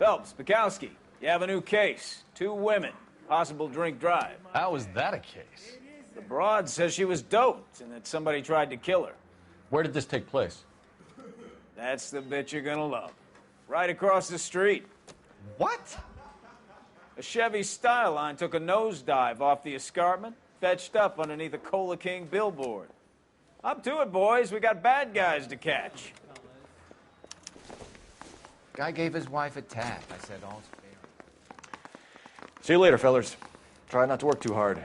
Phelps, Bukowski, you have a new case. 2 women, possible drink drive. How is that a case? The broad says she was doped and that somebody tried to kill her. Where did this take place? That's the bit you're gonna love. Right across the street. What? A Chevy Styline took a nosedive off the escarpment, fetched up underneath a Cola King billboard. Up to it, boys. We got bad guys to catch. Guy gave his wife a tap. I said all's fair. See you later, fellas. Try not to work too hard.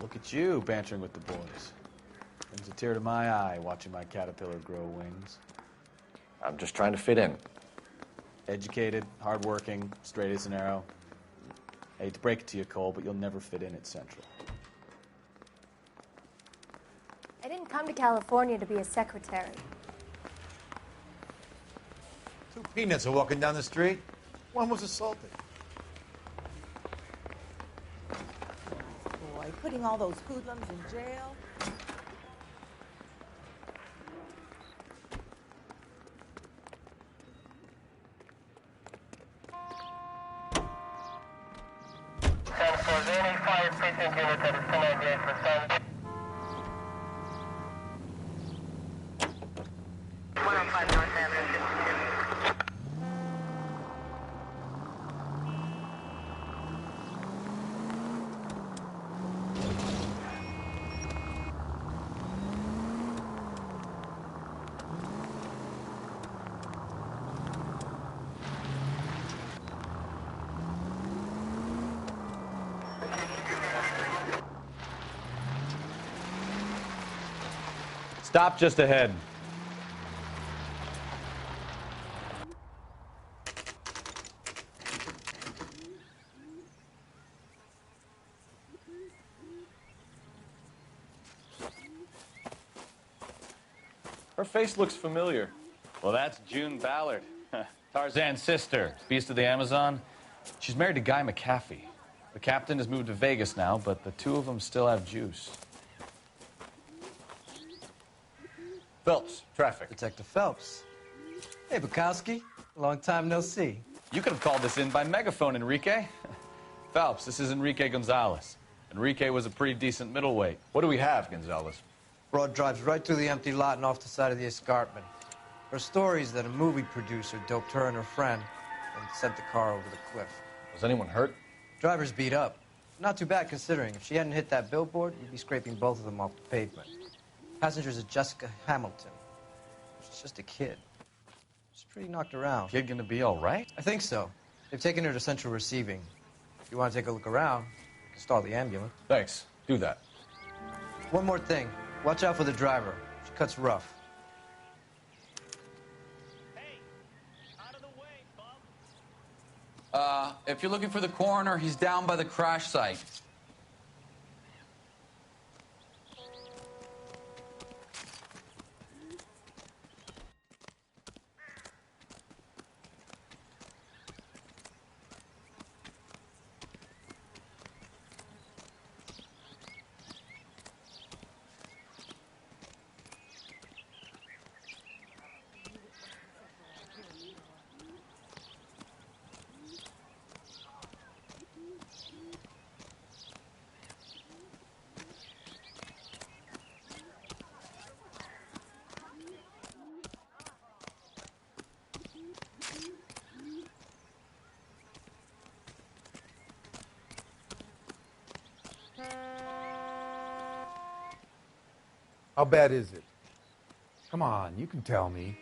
Look at you bantering with the boys. Brings a tear to my eye watching my caterpillar grow wings. I'm just trying to fit in. Educated, hardworking, straight as an arrow. I hate to break it to you, Cole, but you'll never fit in at Central. I didn't come to California to be a secretary. 2 peanuts are walking down the street. One was assaulted. Boy, putting all those hoodlums in jail. Stop just ahead. Her face looks familiar. Well, that's June Ballard, Tarzan's sister, beast of the Amazon. She's married to Guy McAfee. The captain has moved to Vegas now, but the 2 of them still have juice. Phelps, traffic. Detective Phelps. Hey, Bukowski. Long time no see. You could have called this in by megaphone, Enrique. Phelps, this is Enrique Gonzalez. Enrique was a pretty decent middleweight. What do we have, Gonzalez? Broad drives right through the empty lot and off the side of the escarpment. Her story is that a movie producer doped her and her friend and sent the car over the cliff. Was anyone hurt? Driver's beat up. Not too bad considering. If she hadn't hit that billboard, you'd be scraping both of them off the pavement. Passengers are Jessica Hamilton. She's just a kid. She's pretty knocked around. Kid gonna be all right? I think so. They've taken her to central receiving. If you want to take a look around, you can stall the ambulance. Thanks. Do that. One more thing. Watch out for the driver. She cuts rough. Hey, out of the way, bub. If you're looking for the coroner, he's down by the crash site. How bad is it? Come on, you can tell me.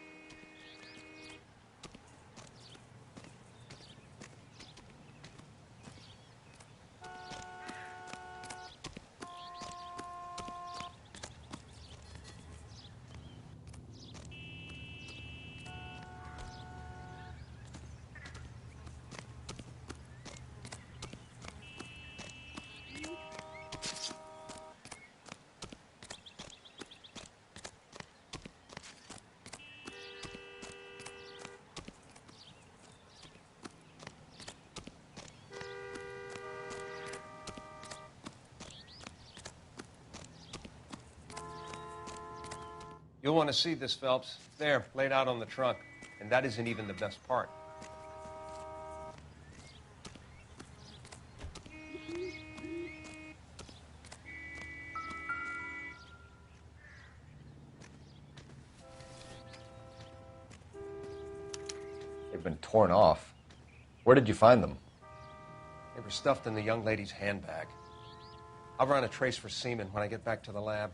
You'll want to see this, Phelps. There, laid out on the trunk. And that isn't even the best part. have been torn off. Where did you find them? They were stuffed in the young lady's handbag. I'll run a trace for semen when I get back to the lab.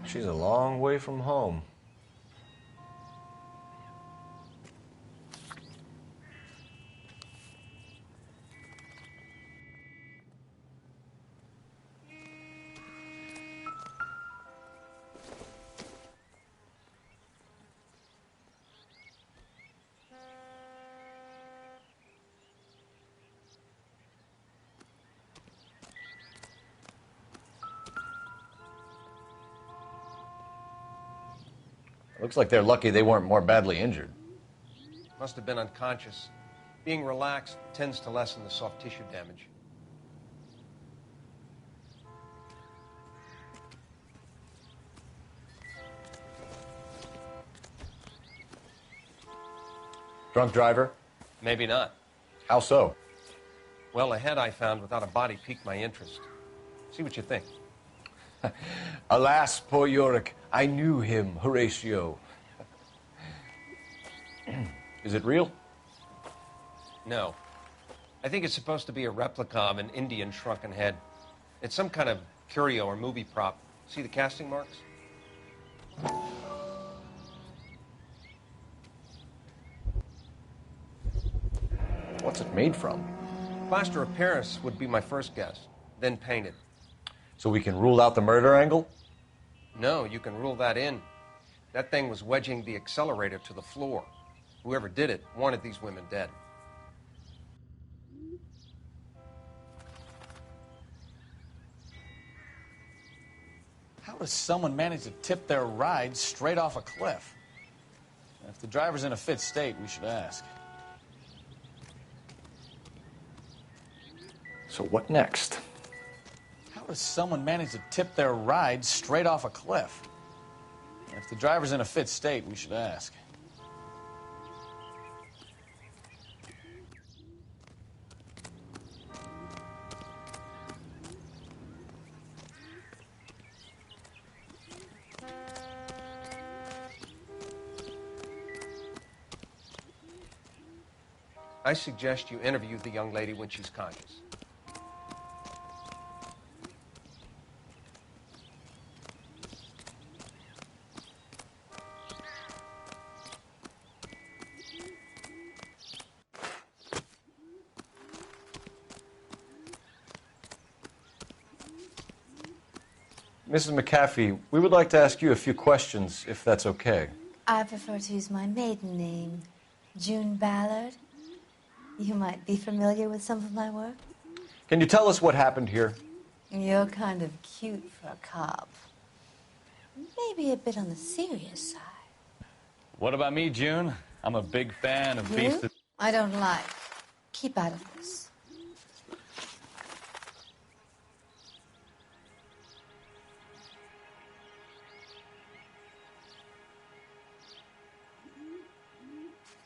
She's a long way from home. Looks like they're lucky they weren't more badly injured. Must have been unconscious. Being relaxed tends to lessen the soft tissue damage. Drunk driver? Maybe not. How so? Well, a head I found without a body piqued my interest. See what you think. Alas, poor Yorick, I knew him, Horatio. Is it real? No. I think it's supposed to be a replica of an Indian shrunken head. It's some kind of curio or movie prop. See the casting marks? What's it made from? Plaster of Paris would be my first guess, then painted. So we can rule out the murder angle? No, you can rule that in. That thing was wedging the accelerator to the floor. Whoever did it wanted these women dead. How does someone manage to tip their ride straight off a cliff? If the driver's in a fit state, we should ask. So what next? How does someone manage to tip their ride straight off a cliff? If the driver's in a fit state, we should ask. I suggest you interview the young lady when she's conscious. Mrs. McAfee, we would like to ask you a few questions, if that's okay. I prefer to use my maiden name, June Ballard. You might be familiar with some of my work. Can you tell us what happened here? You're kind of cute for a cop. Maybe a bit on the serious side. What about me, June? I'm a big fan of Beast of... I don't like. Keep out of this.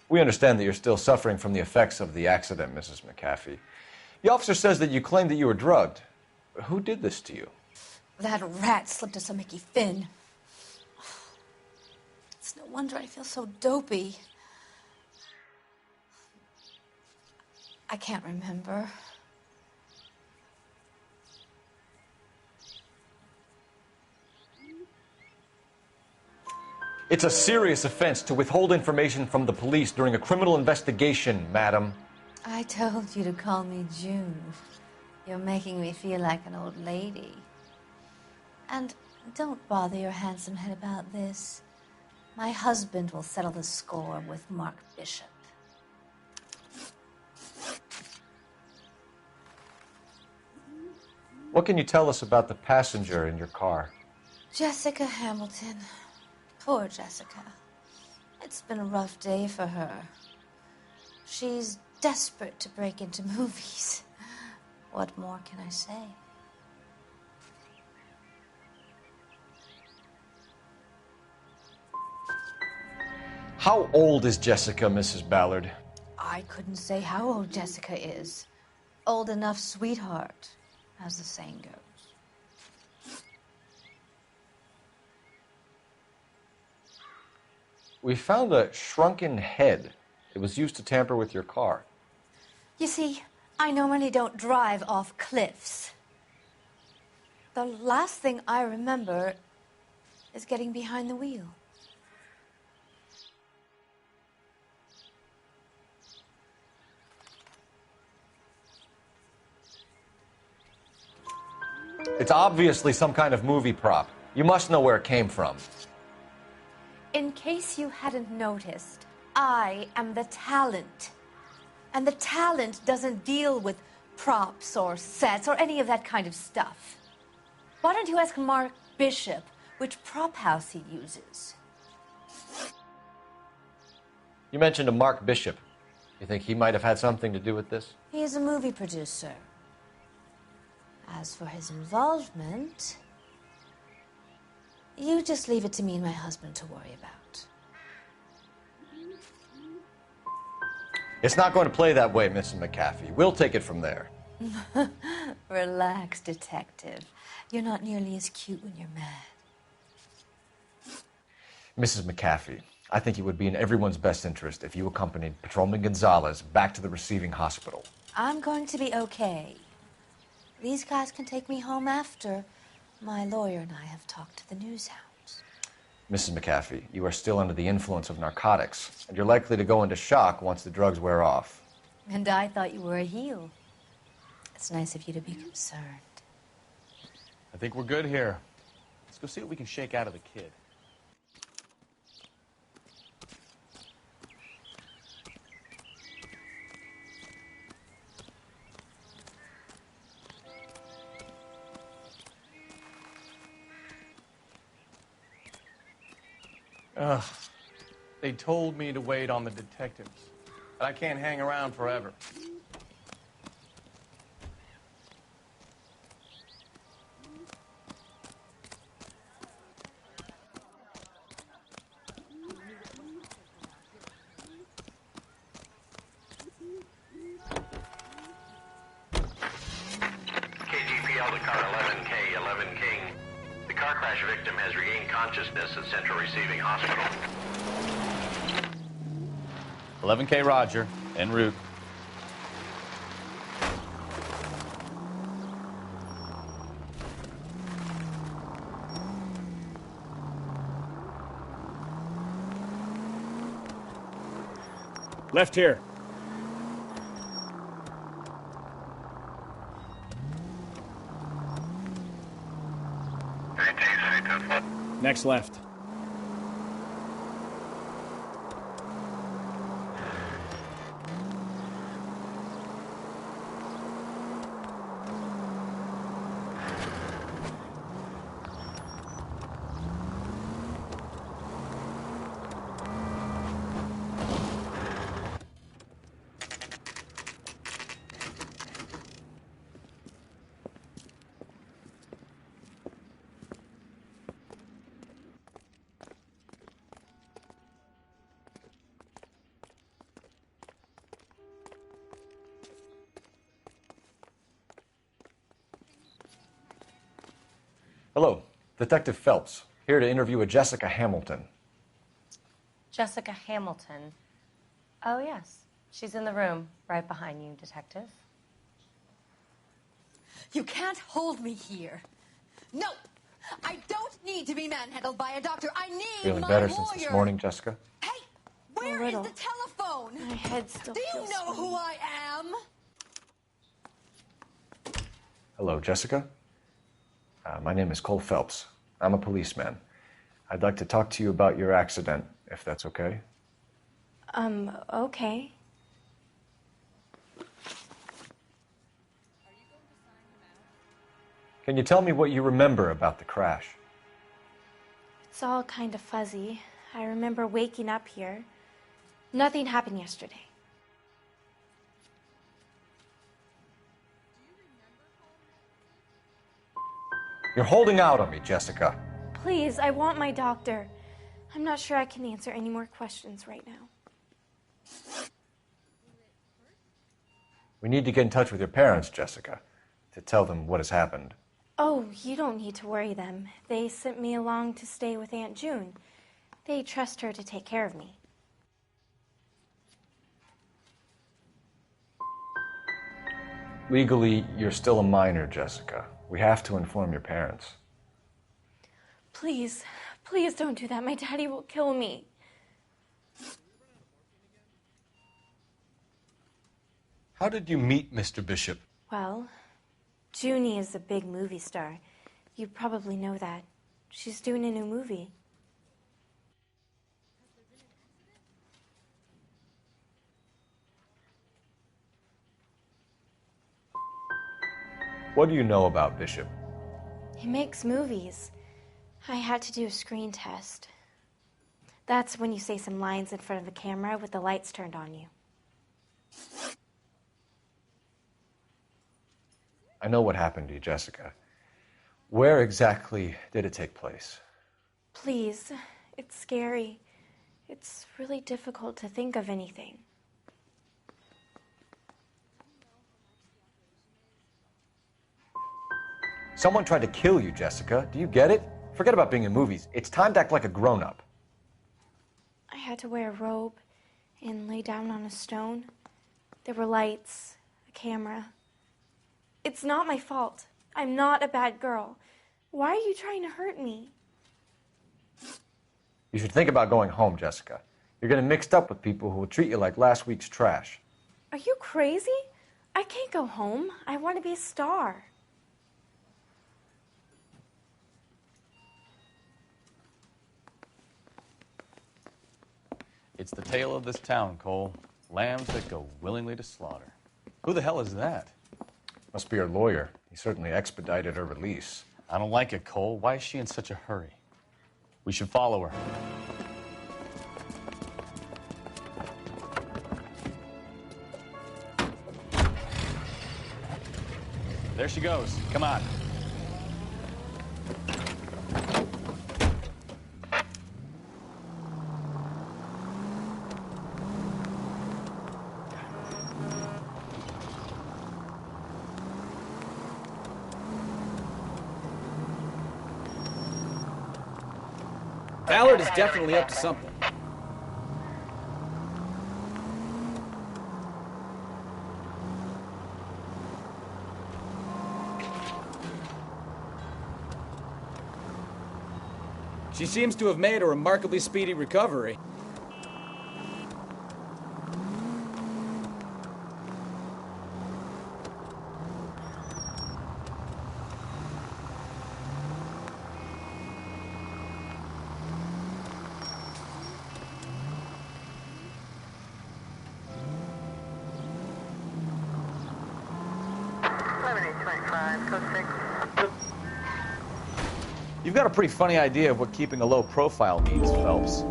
We understand that you're still suffering from the effects of the accident, Mrs. McAfee. The officer says that you claimed that you were drugged. Who did this to you? That rat slipped us a Mickey Finn. It's no wonder I feel so dopey. I can't remember. It's a serious offense to withhold information from the police during a criminal investigation, madam. I told you to call me June. You're making me feel like an old lady. And Don't bother your handsome head about this. My husband will settle the score with Mark Bishop. What can you tell us about the passenger in your car? Jessica Hamilton. Poor Jessica. It's been a rough day for her. She's desperate to break into movies. What more can I say? How old is Jessica, Mrs. Ballard? I couldn't say how old Jessica is. Old enough, sweetheart, as the saying goes. We found a shrunken head. It was used to tamper with your car. You see, I normally don't drive off cliffs. The last thing I remember is getting behind the wheel. It's obviously some kind of movie prop. You must know where it came from. In case you hadn't noticed, I am the talent. And the talent doesn't deal with props or sets or any of that kind of stuff. Why don't you ask Mark Bishop which prop house he uses? You mentioned a Mark Bishop. You think he might have had something to do with this? He is a movie producer. As for his involvement, you just leave it to me and my husband to worry about. It's not going to play that way, Mrs. McAfee. We'll take it from there. Relax, detective. You're not nearly as cute when you're mad. Mrs. McAfee, I think it would be in everyone's best interest if you accompanied Patrolman Gonzalez back to the receiving hospital. I'm going to be okay. These guys can take me home after. My lawyer and I have talked to the news hounds. Mrs. McAfee, you are still under the influence of narcotics, and you're likely to go into shock once the drugs wear off. And I thought you were a heel. It's nice of you to be concerned. I think we're good here. Let's go see what we can shake out of the kid. Ugh. They told me to wait on the detectives, but I can't hang around forever. KGPL to car 11K, 11 King. The car crash victim has regained consciousness at Central Receiving Hospital. 11K Roger, en route. Left here. Next left. Hello, Detective Phelps, here to interview a Jessica Hamilton. Jessica Hamilton. Oh, yes. She's in the room right behind you, Detective. You can't hold me here. No! I don't need to be manhandled by a doctor. I need Feeling my better lawyer. since this morning, Jessica? Hey, where is the telephone? My head still Do you feels know funny. who I am? Hello, Jessica. My name is Cole Phelps. I'm a policeman. I'd like to talk to you about your accident, if that's okay. Okay. Can you tell me what you remember about the crash? It's all kind of fuzzy. I remember waking up here. Nothing happened yesterday. You're holding out on me, Jessica. Please, I want my doctor. I'm not sure I can answer any more questions right now. We need to get in touch with your parents, Jessica, to tell them what has happened. Oh, you don't need to worry them. They sent me along to stay with Aunt June. They trust her to take care of me. Legally, you're still a minor, Jessica. We have to inform your parents. Please, please don't do that. My daddy will kill me. How did you meet Mr. Bishop? Well, Junie is a big movie star. You probably know that. She's doing a new movie. What do you know about Bishop? He makes movies. I had to do a screen test. That's when you say some lines in front of the camera with the lights turned on you. I know what happened to you, Jessica. Where exactly did it take place? Please, it's scary. It's really difficult to think of anything. Someone tried to kill you, Jessica. Do you get it? Forget about being in movies. It's time to act like a grown-up. I had to wear a robe and lay down on a stone. There were lights, a camera. It's not my fault. I'm not a bad girl. Why are you trying to hurt me? You should think about going home, Jessica. You're getting mixed up with people who will treat you like last week's trash. Are you crazy? I can't go home. I want to be a star. It's the tale of this town, Cole. Lambs that go willingly to slaughter. Who the hell is that? Must be her lawyer. He certainly expedited her release. I don't like it, Cole. Why is she in such a hurry? We should follow her. There she goes. Come on. Ballard is definitely up to something. She seems to have made a remarkably speedy recovery. You've got a pretty funny idea of what keeping a low profile means, Phelps.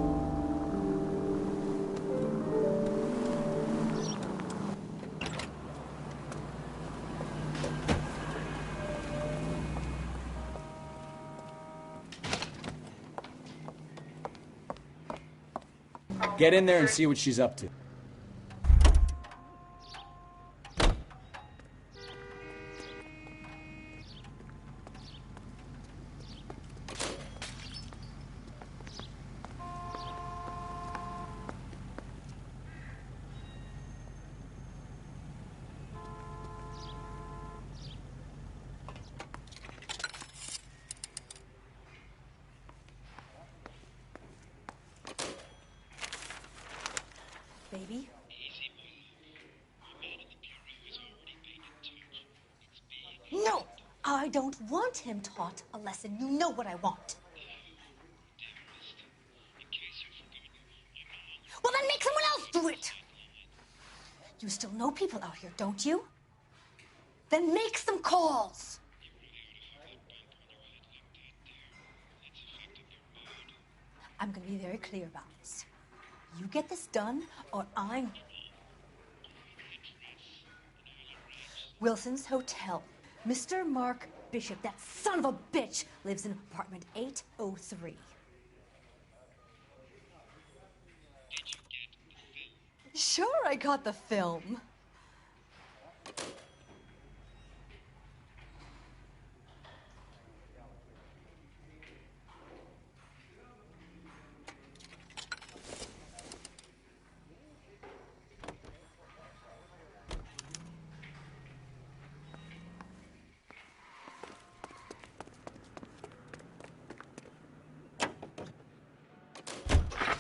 Get in there and see what she's up to. Baby? No! I don't want him taught a lesson. You know what I want. Well, then make someone else do it. You still know people out here, don't you? Then make some calls. I'm going to be very clear about this. You get this done, or I'm... Wilson's Hotel. Mr. Mark Bishop, that son of a bitch, lives in apartment 803. Sure, I got the film.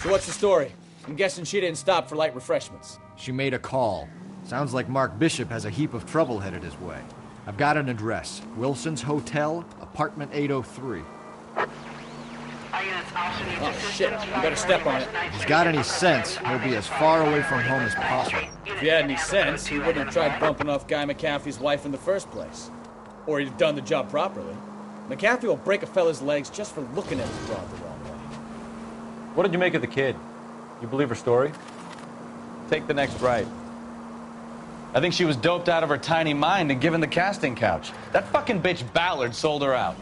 So what's the story? I'm guessing she didn't stop for light refreshments. She made a call. Sounds like Mark Bishop has a heap of trouble headed his way. I've got an address. Wilson's Hotel, apartment 803. Oh, shit. You better step on it. If he's got any sense, he'll be as far away from home as possible. If he had any sense, he wouldn't have tried bumping off Guy McAfee's wife in the first place. Or he'd have done the job properly. McAfee will break a fella's legs just for looking at his broad the wrong way. What did you make of the kid? You believe her story? Take the next right. I think she was doped out of her tiny mind and given the casting couch. That fucking bitch Ballard sold her out.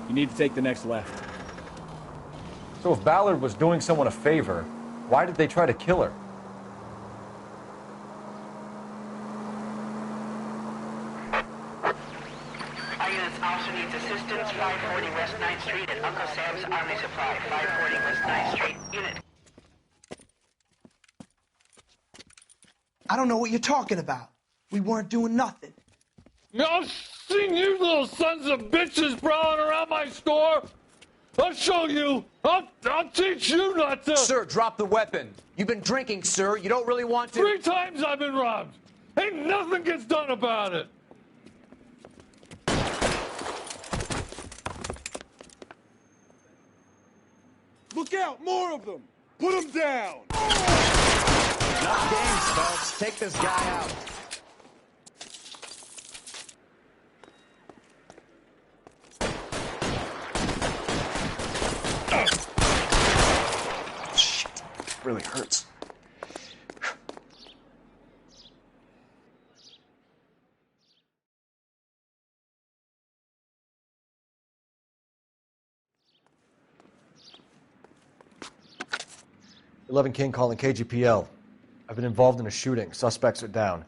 You need to take the next left. So if Ballard was doing someone a favor, why did they try to kill her? Units also needs assistance. 540 West 9th Street at Uncle Sam's Army Supply. 540 West 9th Street. Unit. I don't know what you're talking about. We weren't doing nothing. I've seen you little sons of bitches prowling around my store. I'll show you. I'll teach you not to. Sir, drop the weapon. You've been drinking, sir. You don't really want to. 3 times I've been robbed. Ain't nothing gets done about it. Look out! More of them! Put them down! Enough games, folks. Take this guy out. Shit. Really hurts. 11 King calling KGPL. I've been involved in a shooting. Suspects are down.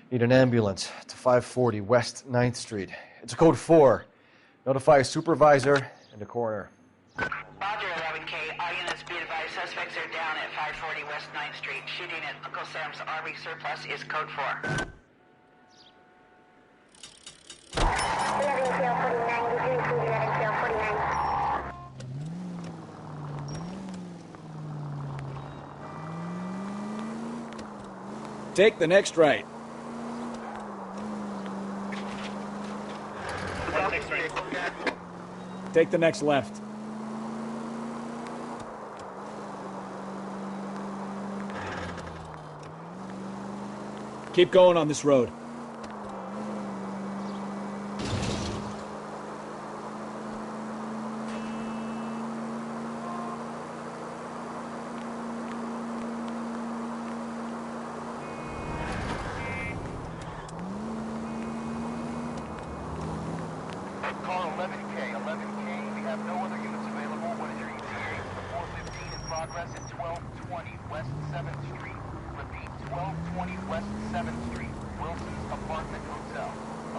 Need an ambulance to 540 West 9th Street. It's a code 4. Notify a supervisor and a coroner. Roger, 11K. All units be advised. Suspects are down at 540 West 9th Street. Shooting at Uncle Sam's Army Surplus is code 4. 11K 49. Take the next right. Take the next left. Keep going on this road. Call 11K. 11K, we have no other units available. What is your ETA? 415 in progress at 1220 West 7th Street. Repeat, 1220 West 7th Street. Wilson's Apartment Hotel.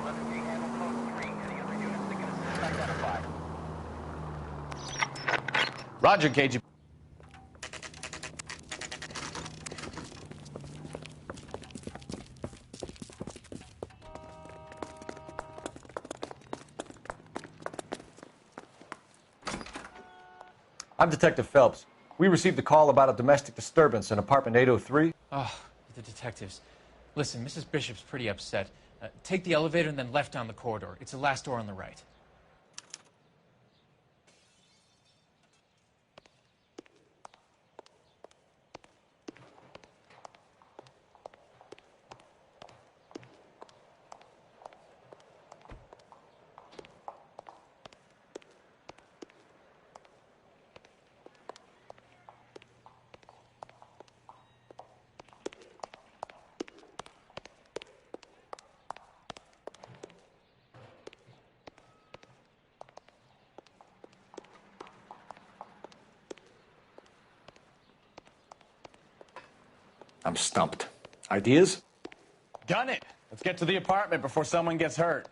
11K, handle code 3. Any other units that can assist identify? Roger, KG. I'm Detective Phelps. We received a call about a domestic disturbance in apartment 803. Oh, the detectives. Listen, Mrs. Bishop's pretty upset. Take the elevator and then left down the corridor. It's the last door on the right. I'm stumped. Ideas? Gun it! Let's get to the apartment before someone gets hurt.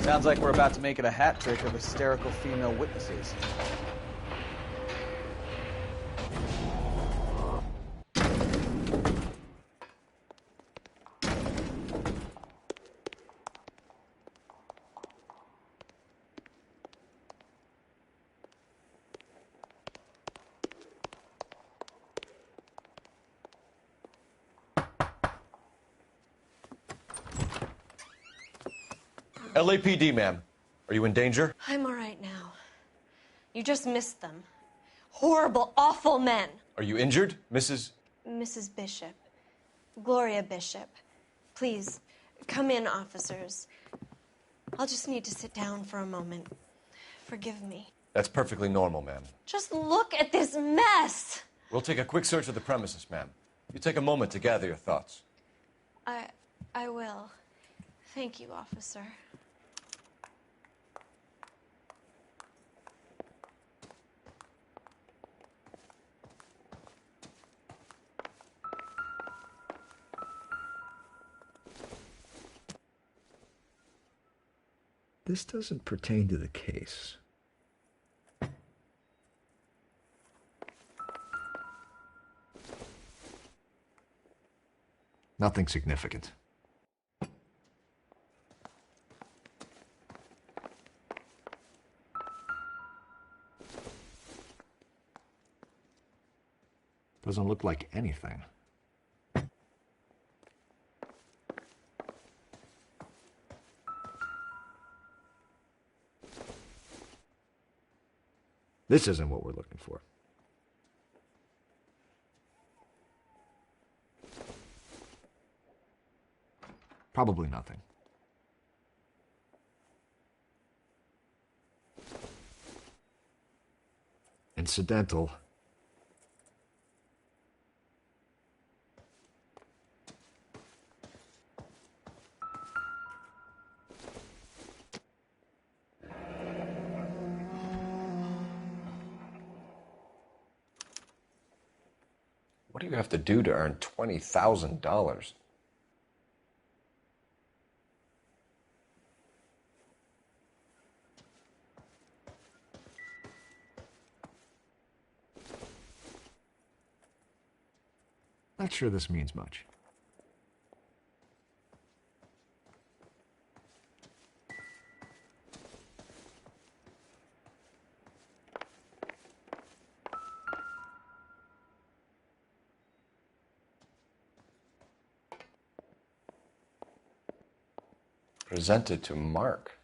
Sounds like we're about to make it a hat trick of hysterical female witnesses. LAPD, ma'am. Are you in danger? I'm all right now. You just missed them. Horrible, awful men. Are you injured, Mrs.? Mrs. Bishop. Gloria Bishop. Please, come in, officers. I'll just need to sit down for a moment. Forgive me. That's perfectly normal, ma'am. Just look at this mess! We'll take a quick search of the premises, ma'am. You take a moment to gather your thoughts. I will. Thank you, officer. This doesn't pertain to the case. Nothing significant. Doesn't look like anything. This isn't what we're looking for. Probably nothing. Incidental. What do you have to do to earn $20,000? Not sure this means much. Presented to Mark.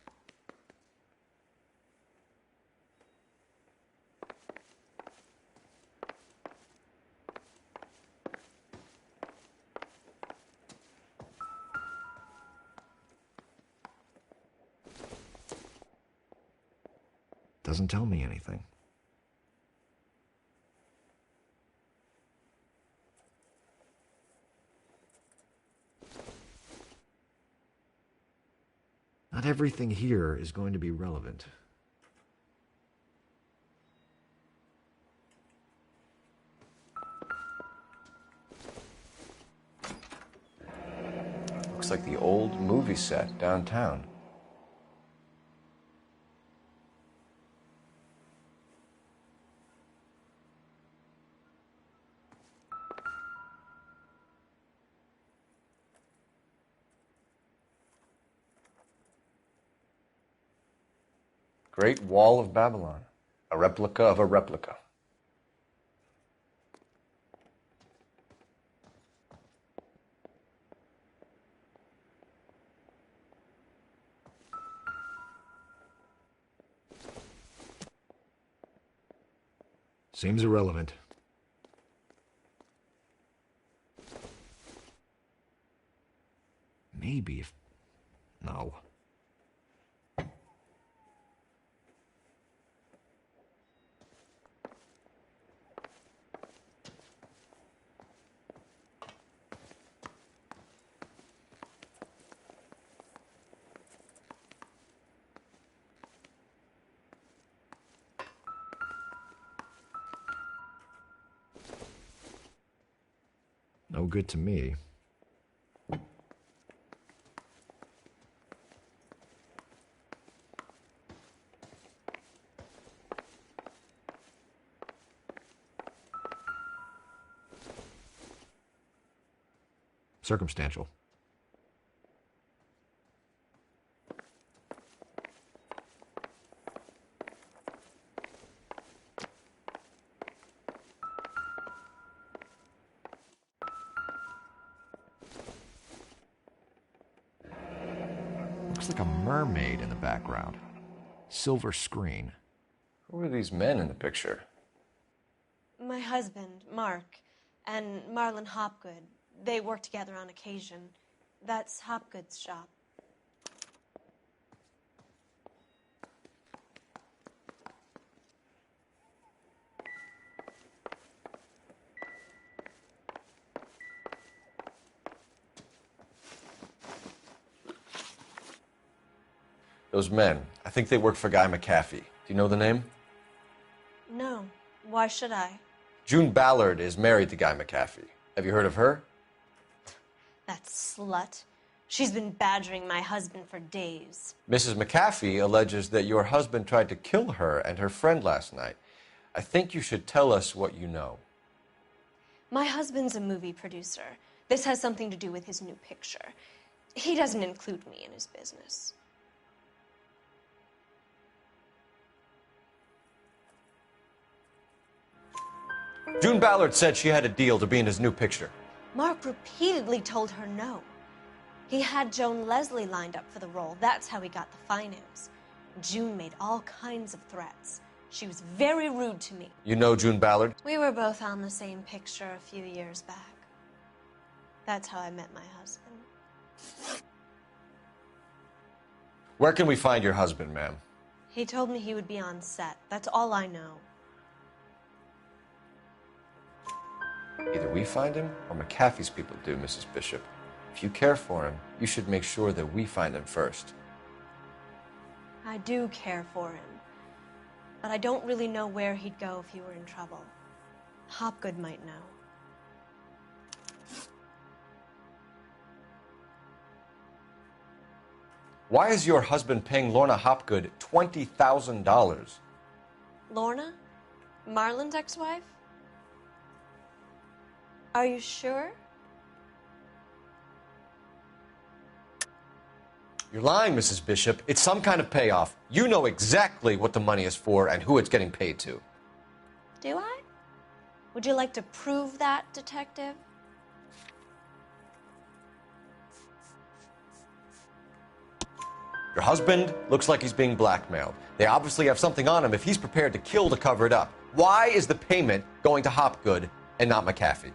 doesn't tell me anything. Not everything here is going to be relevant. Looks like the old movie set downtown. Great Wall of Babylon, a replica of a replica. Seems irrelevant. Maybe if... No. No good to me. Circumstantial. Looks like a mermaid in the background. Silver screen. Who are these men in the picture? My husband, Mark, and Marlon Hopgood. They work together on occasion. That's Hopgood's shop. Those men, I think they work for Guy McAfee. Do you know the name? No. Why should I? June Ballard is married to Guy McAfee. Have you heard of her? That slut. She's been badgering my husband for days. Mrs. McAfee alleges that your husband tried to kill her and her friend last night. I think you should tell us what you know. My husband's a movie producer. This has something to do with his new picture. He doesn't include me in his business. June Ballard said she had a deal to be in his new picture. Mark repeatedly told her no. He had Joan Leslie lined up for the role. That's how he got the finance. June made all kinds of threats. She was very rude to me. You know June Ballard? We were both on the same picture a few years back. That's how I met my husband. Where can we find your husband, ma'am? He told me he would be on set. That's all I know. Either we find him or McAfee's people do, Mrs. Bishop. If you care for him, you should make sure that we find him first. I do care for him. But I don't really know where he'd go if he were in trouble. Hopgood might know. Why is your husband paying Lorna Hopgood $20,000? Lorna? Marlon's ex-wife? Are you sure? You're lying, Mrs. Bishop. It's some kind of payoff. You know exactly what the money is for and who it's getting paid to. Do I? Would you like to prove that, detective? Your husband looks like he's being blackmailed. They obviously have something on him if he's prepared to kill to cover it up. Why is the payment going to Hopgood and not McAfee?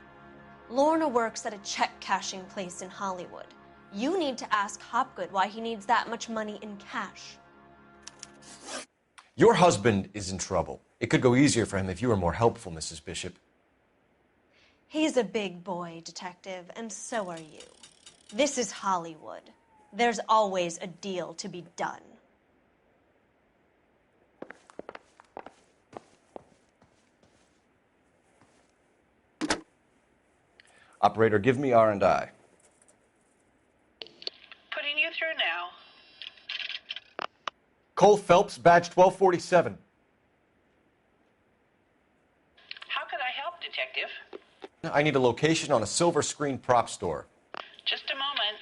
Lorna works at a check-cashing place in Hollywood. You need to ask Hopgood why he needs that much money in cash. Your husband is in trouble. It could go easier for him if you were more helpful, Mrs. Bishop. He's a big boy, Detective, and so are you. This is Hollywood. There's always a deal to be done. Operator, give me R&I. Putting you through now. Cole Phelps, badge 1247. How can I help, Detective? I need a location on a silver screen prop store. Just a moment.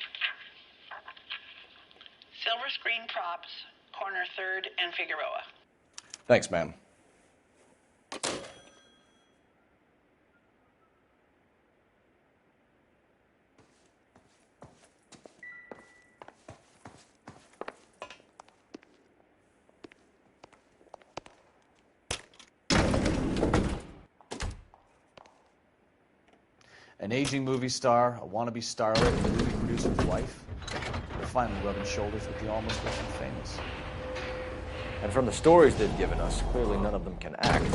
Silver Screen Props, corner 3rd and Figueroa. Thanks, ma'am. An aging movie star, a wannabe starlet, and a movie producer's wife. They're finally rubbing shoulders with the almost rich and famous. And from the stories they've given us, clearly none of them can act.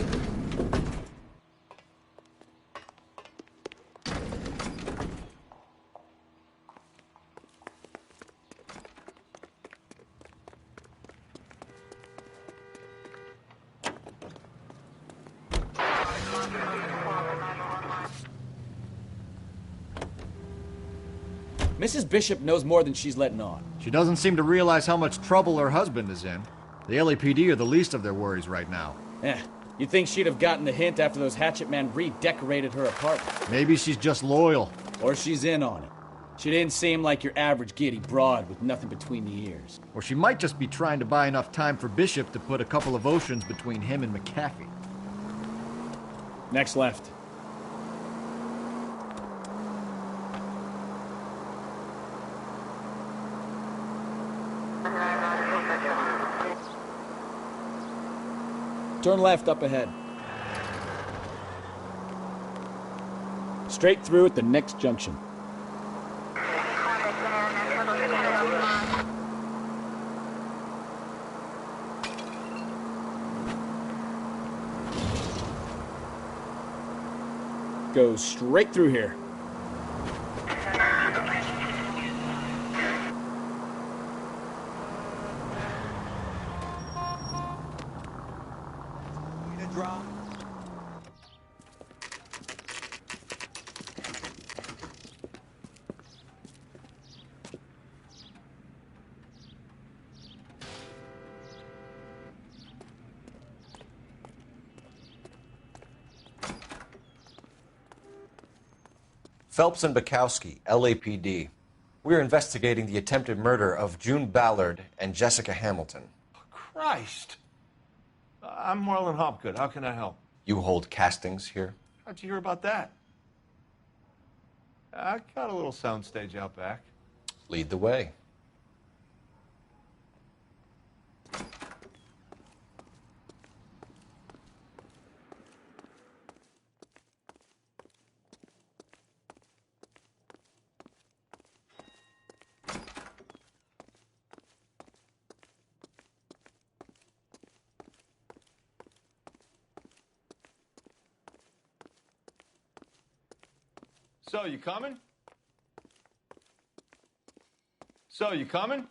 Mrs. Bishop knows more than she's letting on. She doesn't seem to realize how much trouble her husband is in. The LAPD are the least of their worries right now. You'd think she'd have gotten the hint after those hatchet men redecorated her apartment. Maybe she's just loyal. Or she's in on it. She didn't seem like your average giddy broad with nothing between the ears. Or she might just be trying to buy enough time for Bishop to put a couple of oceans between him and McAfee. Next left. Turn left up ahead. Straight through at the next junction. Go straight through here. Phelps and Bukowski, LAPD. We're investigating the attempted murder of June Ballard and Jessica Hamilton. Christ. I'm Marlon Hopgood. How can I help? You hold castings here? How'd you hear about that? I got a little soundstage out back. Lead the way. So, you coming? So, you coming?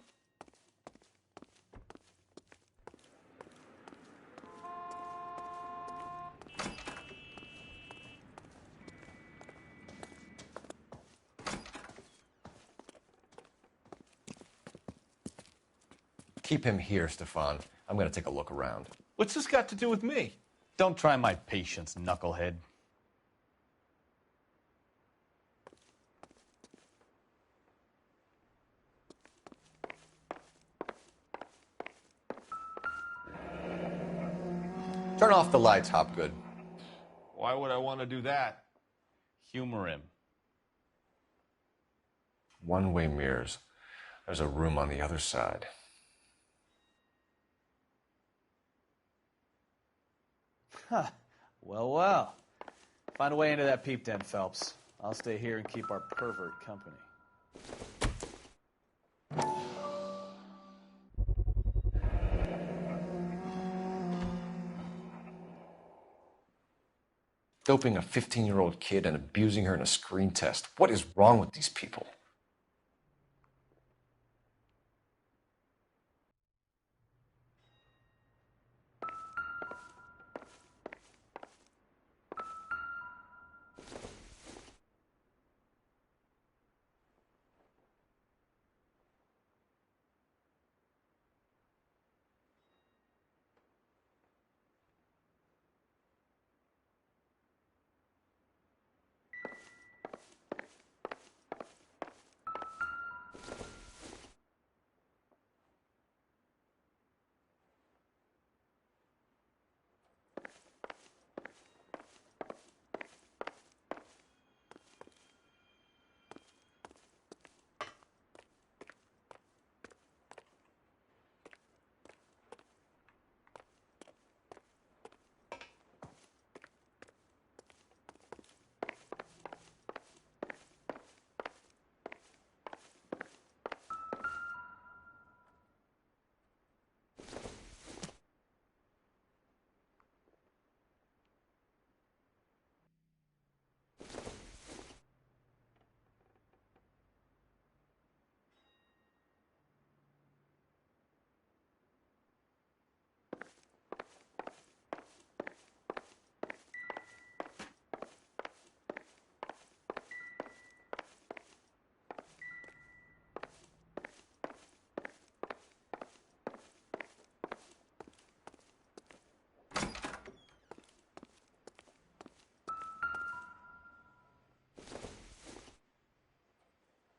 Keep him here, Stefan. I'm going to take a look around. What's this got to do with me? Don't try my patience, knucklehead. Turn off the lights, Hopgood. Why would I want to do that? Humor him. One-way mirrors. There's a room on the other side. Huh. Well, well. Find a way into that peep den, Phelps. I'll stay here and keep our pervert company. Doping a 15-year-old kid and abusing her in a screen test. What is wrong with these people?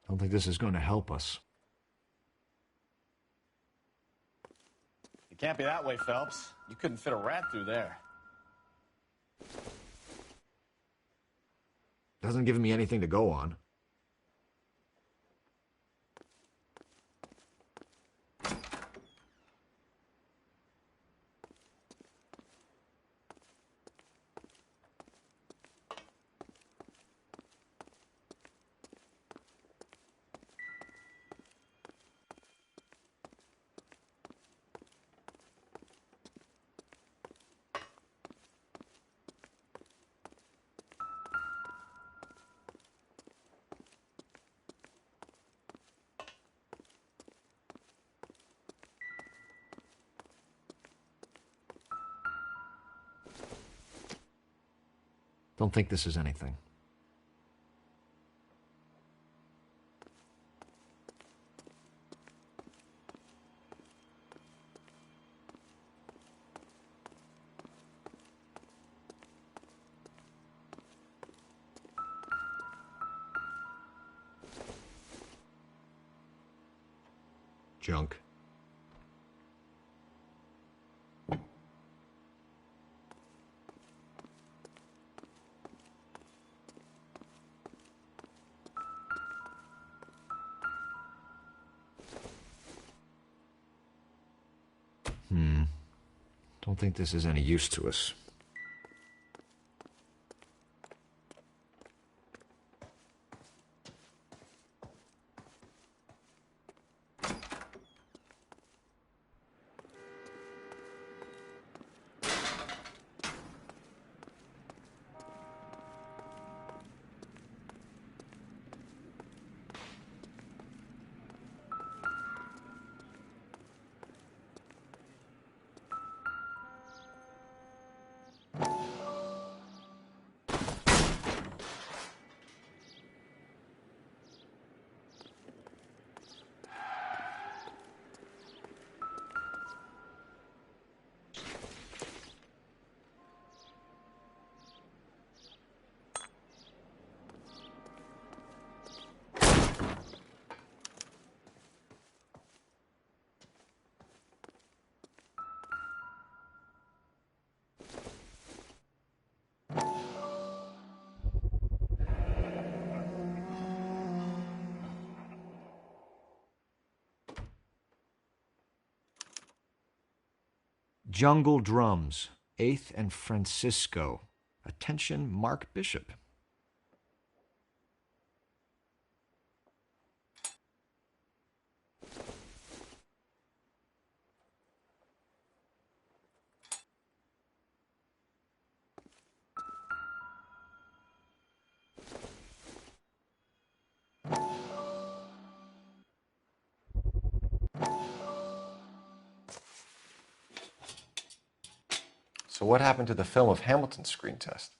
I don't think this is going to help us. It can't be that way, Phelps. You couldn't fit a rat through there. Doesn't give me anything to go on. Don't think this is anything. Junk. Don't think this is any use to us. Jungle Drums, 8th and Francisco. Attention, Mark Bishop. So what happened to the film of Hamilton's screen test?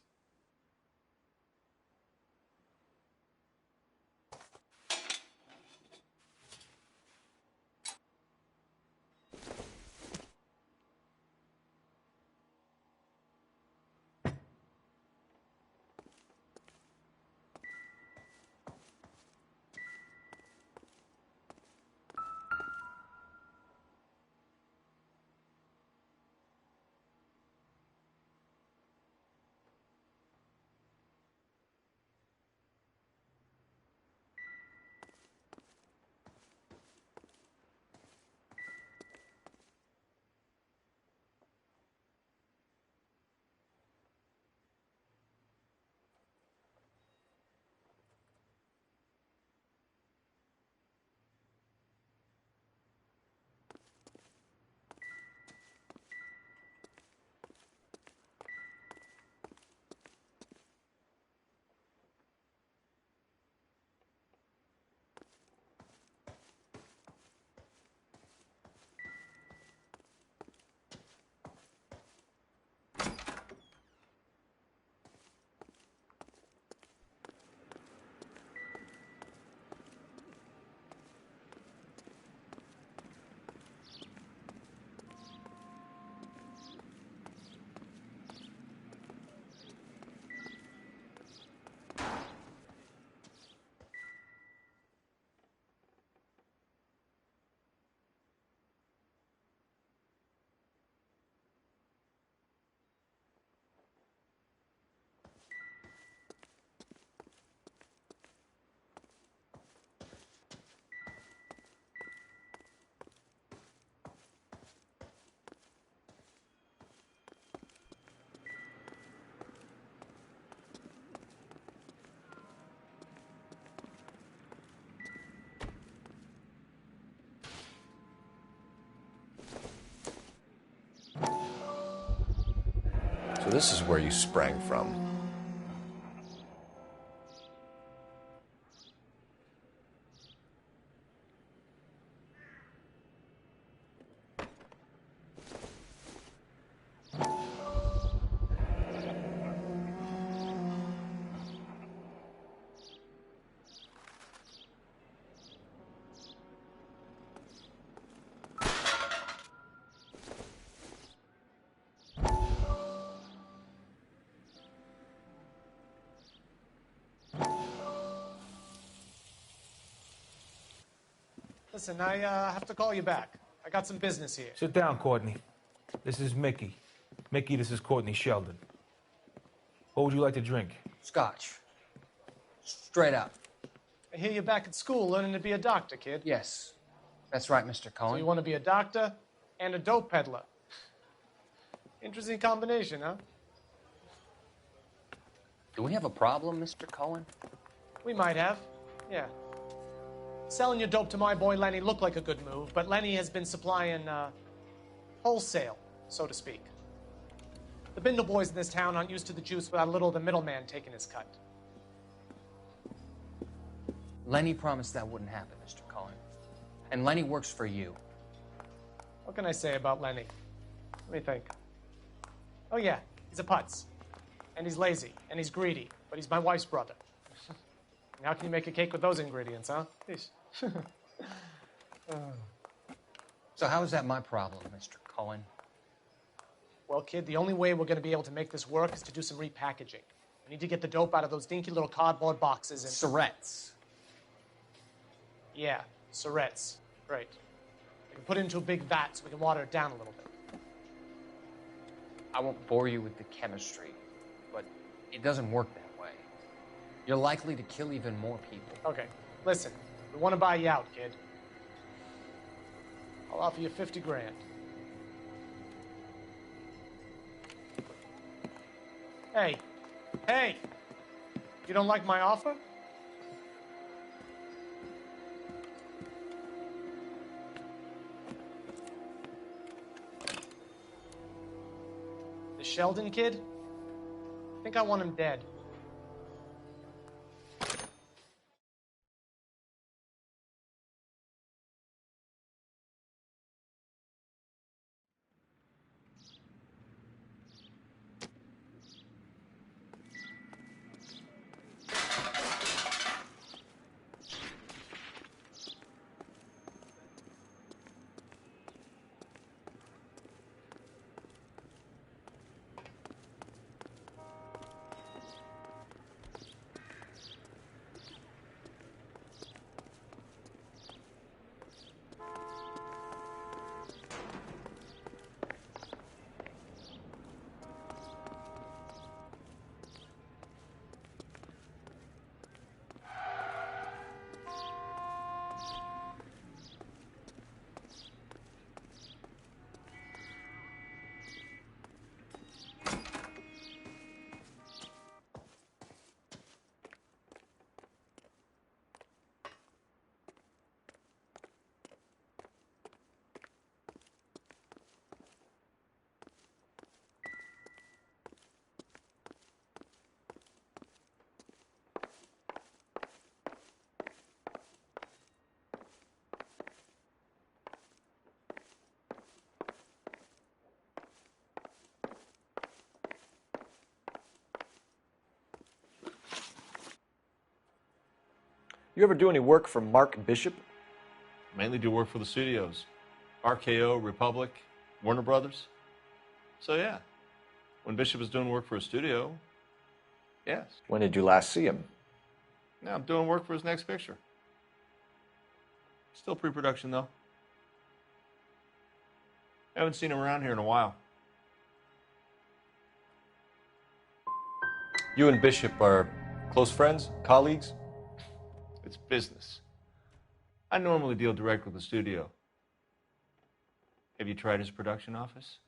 So this is where you sprang from. Listen, I have to call you back. I got some business here. Sit down, Courtney. This is Mickey. Mickey, this is Courtney Sheldon. What would you like to drink? Scotch. Straight up. I hear you're back at school learning to be a doctor, kid. Yes. That's right, Mr. Cohen. So you want to be a doctor and a dope peddler. Interesting combination, huh? Do we have a problem, Mr. Cohen? We might have, yeah. Selling your dope to my boy Lenny looked like a good move, but Lenny has been supplying, wholesale, so to speak. The Bindle boys in this town aren't used to the juice without a little of the middleman taking his cut. Lenny promised that wouldn't happen, Mr. Cohen. And Lenny works for you. What can I say about Lenny? Let me think. Oh yeah, he's a putz. And he's lazy, and he's greedy, but he's my wife's brother. And how can you make a cake with those ingredients, huh? Please. So how is that my problem, Mr. Cohen? Well, kid, the only way we're going to be able to make this work is to do some repackaging. We need to get the dope out of those dinky little cardboard boxes and... Syrettes. Yeah, syrettes. Great. We can put it into a big vat so we can water it down a little bit. I won't bore you with the chemistry, but it doesn't work that way. You're likely to kill even more people. Okay, listen. We want to buy you out, kid. I'll offer you 50 grand. Hey. Hey! You don't like my offer? The Sheldon kid? I think I want him dead. You ever do any work for Mark Bishop? Mainly do work for the studios. RKO, Republic, Warner Brothers. So yeah, when Bishop was doing work for a studio, yes. When did you last see him? Now I'm doing work for his next picture. Still pre-production though. Haven't seen him around here in a while. You and Bishop are close friends, colleagues? It's business. I normally deal direct with the studio. Have you tried his production office?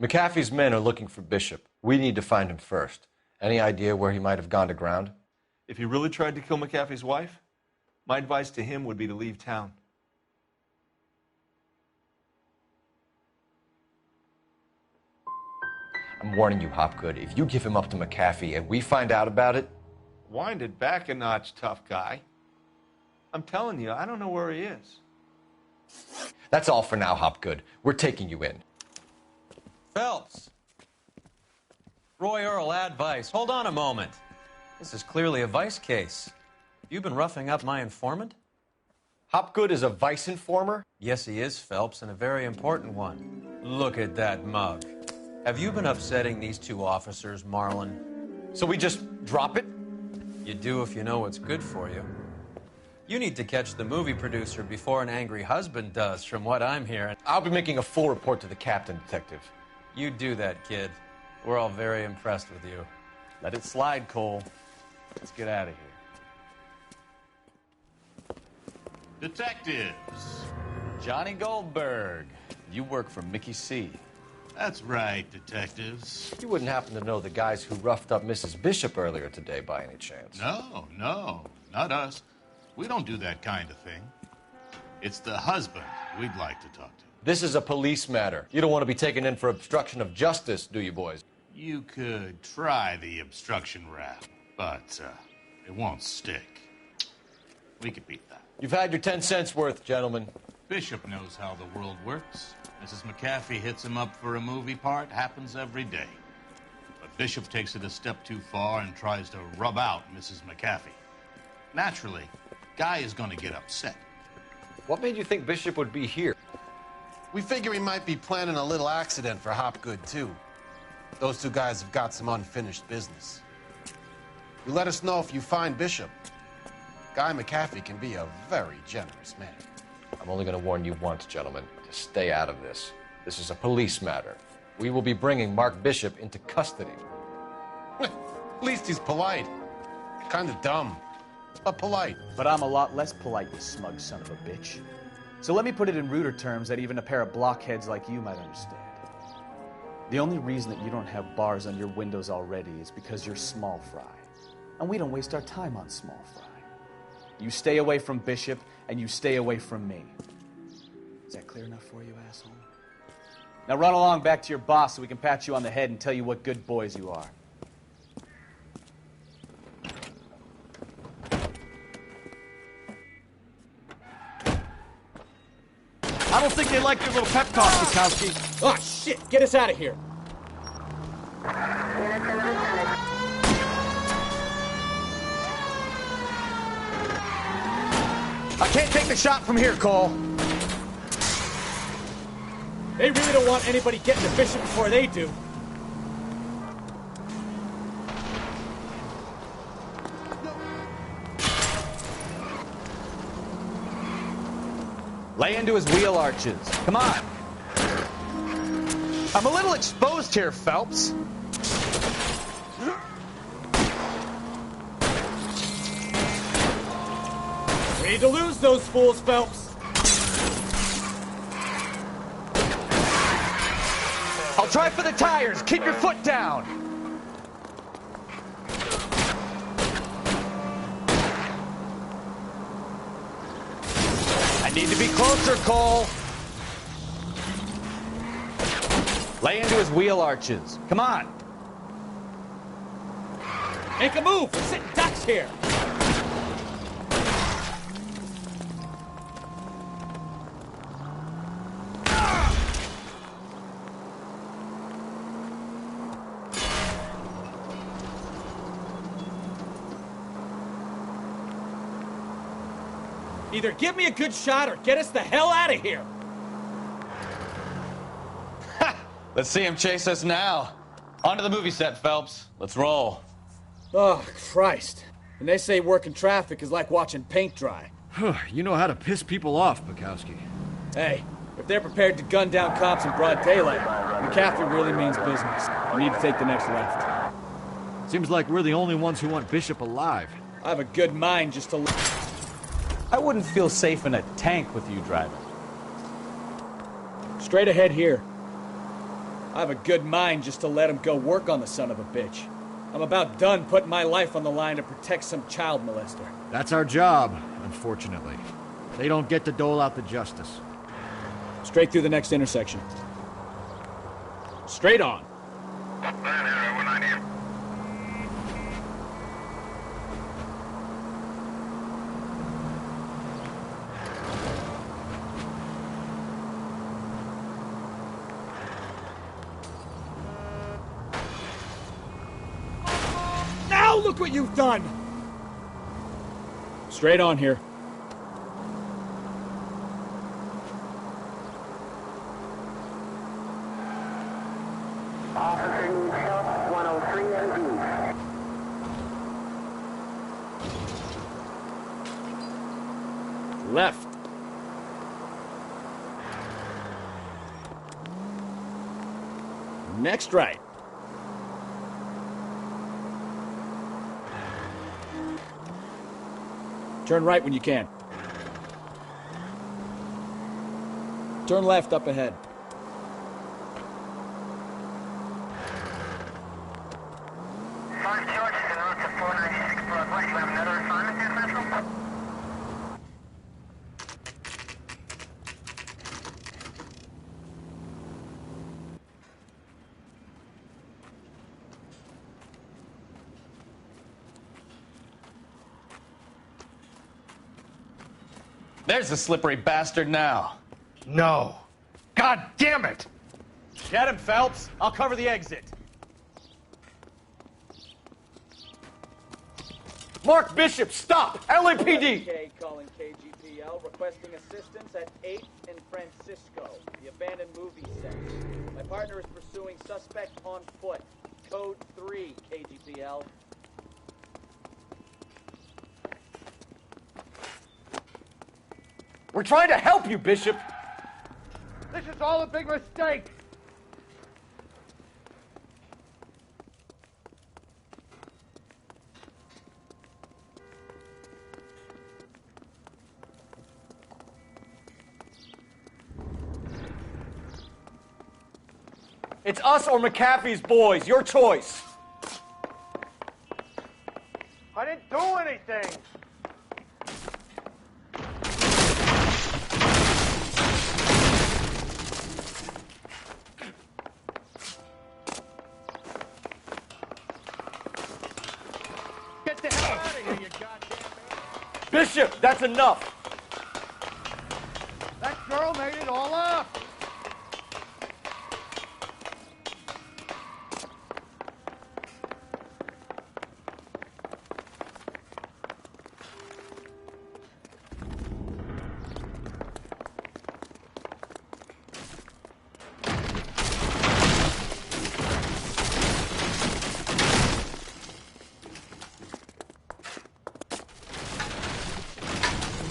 McAfee's men are looking for Bishop. We need to find him first. Any idea where he might have gone to ground? If he really tried to kill McAfee's wife, my advice to him would be to leave town. I'm warning you, Hopgood. If you give him up to McAfee and we find out about it... Wind it back a notch, tough guy. I'm telling you, I don't know where he is. That's all for now, Hopgood. We're taking you in. Phelps. Roy Earl, advice. Hold on a moment. This is clearly a vice case. You've been roughing up my informant? Hopgood is a vice informer? Yes, he is, Phelps, and a very important one. Look at that mug. Have you been upsetting these two officers, Marlin? So we just drop it? You do if you know what's good for you. You need to catch the movie producer before an angry husband does, from what I'm hearing. I'll be making a full report to the captain, Detective. You do that, kid. We're all very impressed with you. Let it slide, Cole. Let's get out of here. Detectives. Johnny Goldberg. You work for Mickey C. That's right, detectives. You wouldn't happen to know the guys who roughed up Mrs. Bishop earlier today by any chance? No, not us. We don't do that kind of thing. It's the husband we'd like to talk to. This is a police matter. You don't want to be taken in for obstruction of justice, do you, boys? You could try the obstruction rap, but it won't stick. We could beat that. You've had your 10 cents worth, gentlemen. Bishop knows how the world works. Mrs. McAfee hits him up for a movie part. Happens every day. But Bishop takes it a step too far and tries to rub out Mrs. McAfee. Naturally, Guy is going to get upset. What made you think Bishop would be here? We figure he might be planning a little accident for Hopgood, too. Those two guys have got some unfinished business. You let us know if you find Bishop. Guy McAfee can be a very generous man. I'm only going to warn you once, gentlemen, to stay out of this. This is a police matter. We will be bringing Mark Bishop into custody. At least he's polite. Kind of dumb, but polite. But I'm a lot less polite, you smug son of a bitch. So let me put it in ruder terms that even a pair of blockheads like you might understand. The only reason that you don't have bars on your windows already is because you're small fry. And we don't waste our time on small fry. You stay away from Bishop, and you stay away from me. Is that clear enough for you, asshole? Now run along back to your boss so we can pat you on the head and tell you what good boys you are. I don't think they like your little pep talk, Bukowski. Oh, shit! Get us out of here! I can't take the shot from here, Cole. They really don't want anybody getting to Bishop before they do. Lay into his wheel arches. Come on. I'm a little exposed here, Phelps. We need to lose those fools, Phelps. I'll try for the tires. Keep your foot down. I need to be closer, Cole. Lay into his wheel arches. Come on. Make a move. We're sitting ducks here. Either give me a good shot or get us the hell out of here! Let's see him chase us now. Onto the movie set, Phelps. Let's roll. Oh, Christ. And they say working traffic is like watching paint dry. You know how to piss people off, Bukowski. Hey, if they're prepared to gun down cops in broad daylight, McCaffrey really means business. We need to take the next left. Seems like we're the only ones who want Bishop alive. I have a good mind just to... I wouldn't feel safe in a tank with you driving. Straight ahead here. I have a good mind just to let him go work on the son of a bitch. I'm about done putting my life on the line to protect some child molester. That's our job, unfortunately. They don't get to dole out the justice. Straight through the next intersection. Straight on. Now look what you've done! Straight on here. Officer needs help, 103 MD. Left. Next right. Turn right when you can. Turn left up ahead. Sergeant George is en route to 496 Broadway. Do you have another assignment there, Central? There's the slippery bastard now. No. God damn it! Get him, Phelps. I'll cover the exit. Mark Bishop, stop! LAPD! K calling KGPL, requesting assistance at 8th and Francisco, the abandoned movie set. My partner is pursuing suspect on foot. Code 3, KGPL. We're trying to help you, Bishop! This is all a big mistake! It's us or McAfee's boys. Your choice. I didn't do anything! Get the hell out of here, you goddamn man! Bishop, that's enough! That girl made it all up!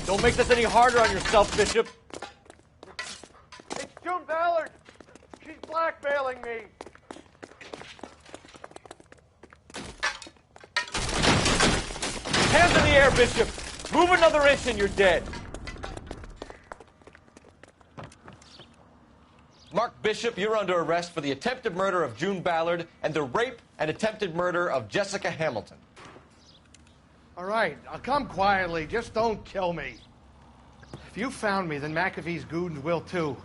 Don't make this any harder on yourself, Bishop. It's June Ballard! She's blackmailing me! Hands in the air, Bishop! Move another inch and you're dead. Mark Bishop, you're under arrest for the attempted murder of June Ballard and the rape and attempted murder of Jessica Hamilton. All right, I'll come quietly. Just don't kill me. If you found me, then McAfee's goons will too.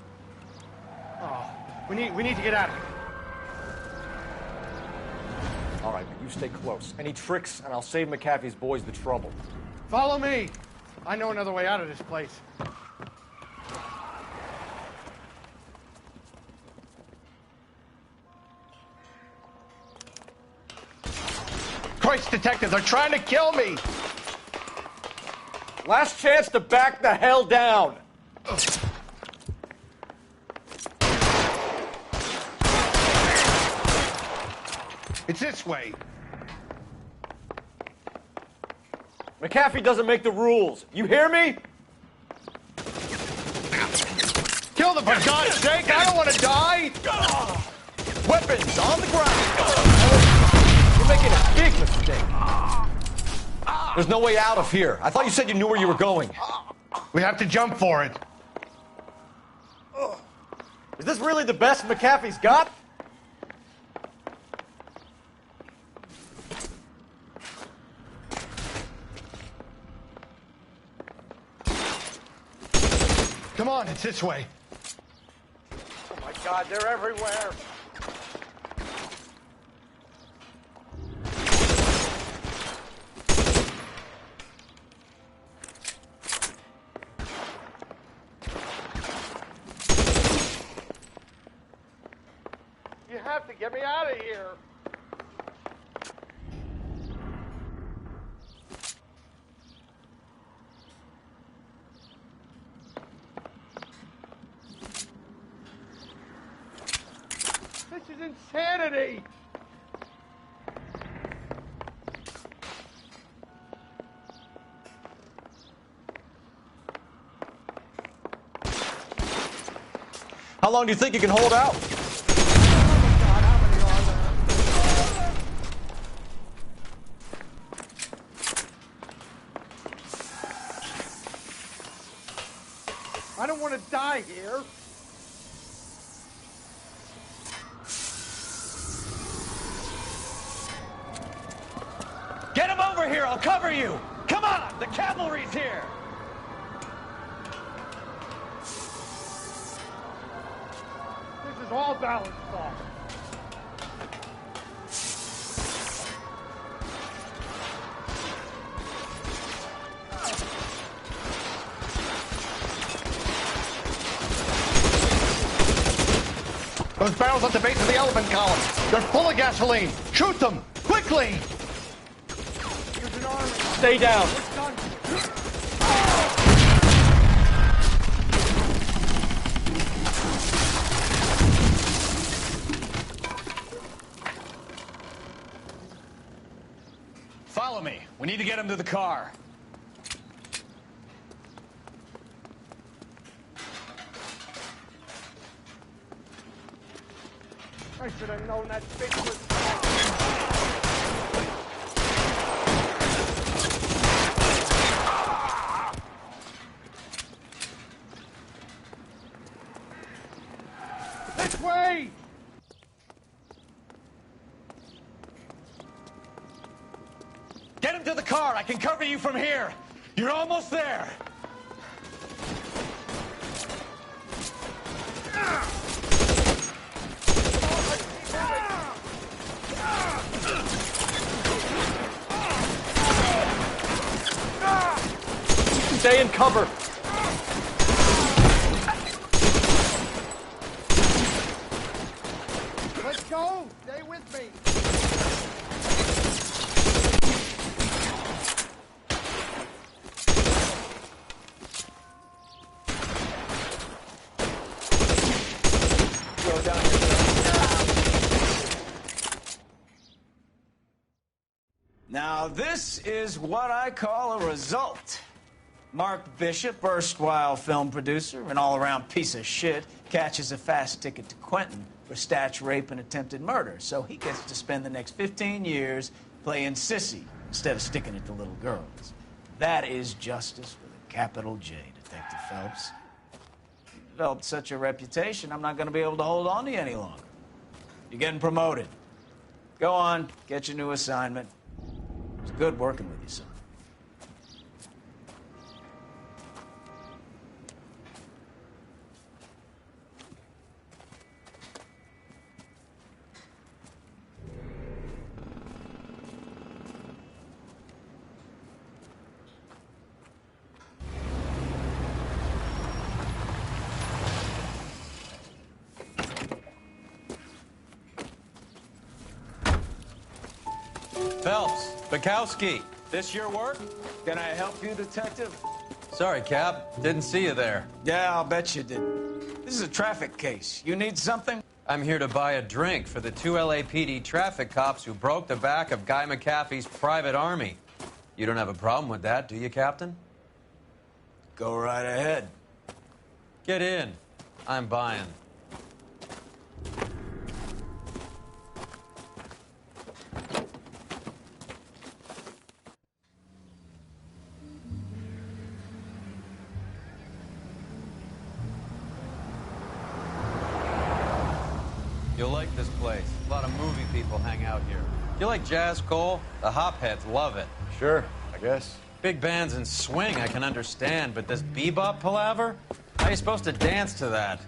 Oh, we need to get out of here. All right, but you stay close. Any tricks, and I'll save McAfee's boys the trouble. Follow me. I know another way out of this place. Christ, detective, they're trying to kill me! Last chance to back the hell down. It's this way. McAfee doesn't make the rules. You hear me? Kill them, for God's sake! I don't want to die! Weapons on the ground! You're making a big mistake. There's no way out of here. I thought you said you knew where you were going. We have to jump for it. Is this really the best McAfee's got? Come on, it's this way. Oh my God, they're everywhere. You have to get me out of here. This is insanity! How long do you think you can hold out? I don't want to die here. Get him over here! I'll cover you! Come on! The cavalry's here! This is all balanced off. Those barrels at the base of the elephant column. They're full of gasoline. Shoot them! Quickly! Stay down. Follow me. We need to get him to the car. I should have known that bitch was... This way! Get him to the car. I can cover you from here. You're almost there. Stay in cover. Let's go! Stay with me! Go down here. Now, this is what I call a result. Mark Bishop, erstwhile film producer, an all-around piece of shit, catches a fast ticket to Quentin for statch rape and attempted murder. So he gets to spend the next 15 years playing sissy instead of sticking it to little girls. That is justice with a capital J, Detective Phelps. You developed such a reputation, I'm not going to be able to hold on to you any longer. You're getting promoted. Go on, get your new assignment. It was good working with you, son. Phelps, Bukowski, this your work? Can I help you, Detective? Sorry, Cap. Didn't see you there. Yeah, I'll bet you did. This is a traffic case. You need something? I'm here to buy a drink for the 2 LAPD traffic cops who broke the back of Guy McAfee's private army. You don't have a problem with that, do you, Captain? Go right ahead. Get in. I'm buying. You'll like this place. A lot of movie people hang out here. You like jazz, Cole? The hopheads love it. Sure, I guess. Big bands and swing I can understand, but this bebop palaver? How are you supposed to dance to that?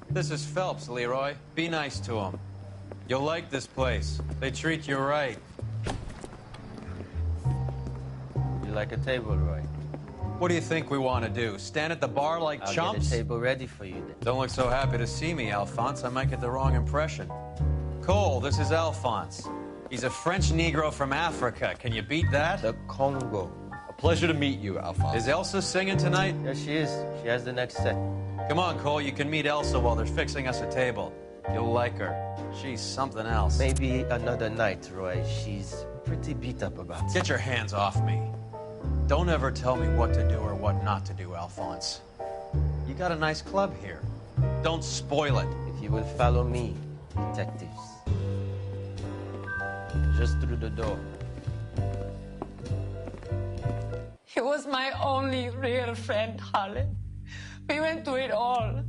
This is Phelps, Leroy. Be nice to him. You'll like this place. They treat you right. You like a table, Roy? What do you think we want to do? Stand at the bar like I'll chumps? get a table ready for you then. Don't look so happy to see me, Alphonse. I might get the wrong impression. Cole, this is Alphonse. He's a French Negro from Africa. Can you beat that? The Congo. A pleasure to meet you, Alphonse. Is Elsa singing tonight? Yes, she is. She has the next set. Come on, Cole. You can meet Elsa while they're fixing us a table. You'll like her. She's something else. Maybe another night, Roy. She's pretty beat up about it. Get your hands off me. Don't ever tell me what to do or what not to do, Alphonse. You got a nice club here. Don't spoil it. If you will follow me, detectives. Just through the door. He was my only real friend, Harlan. We went through it all.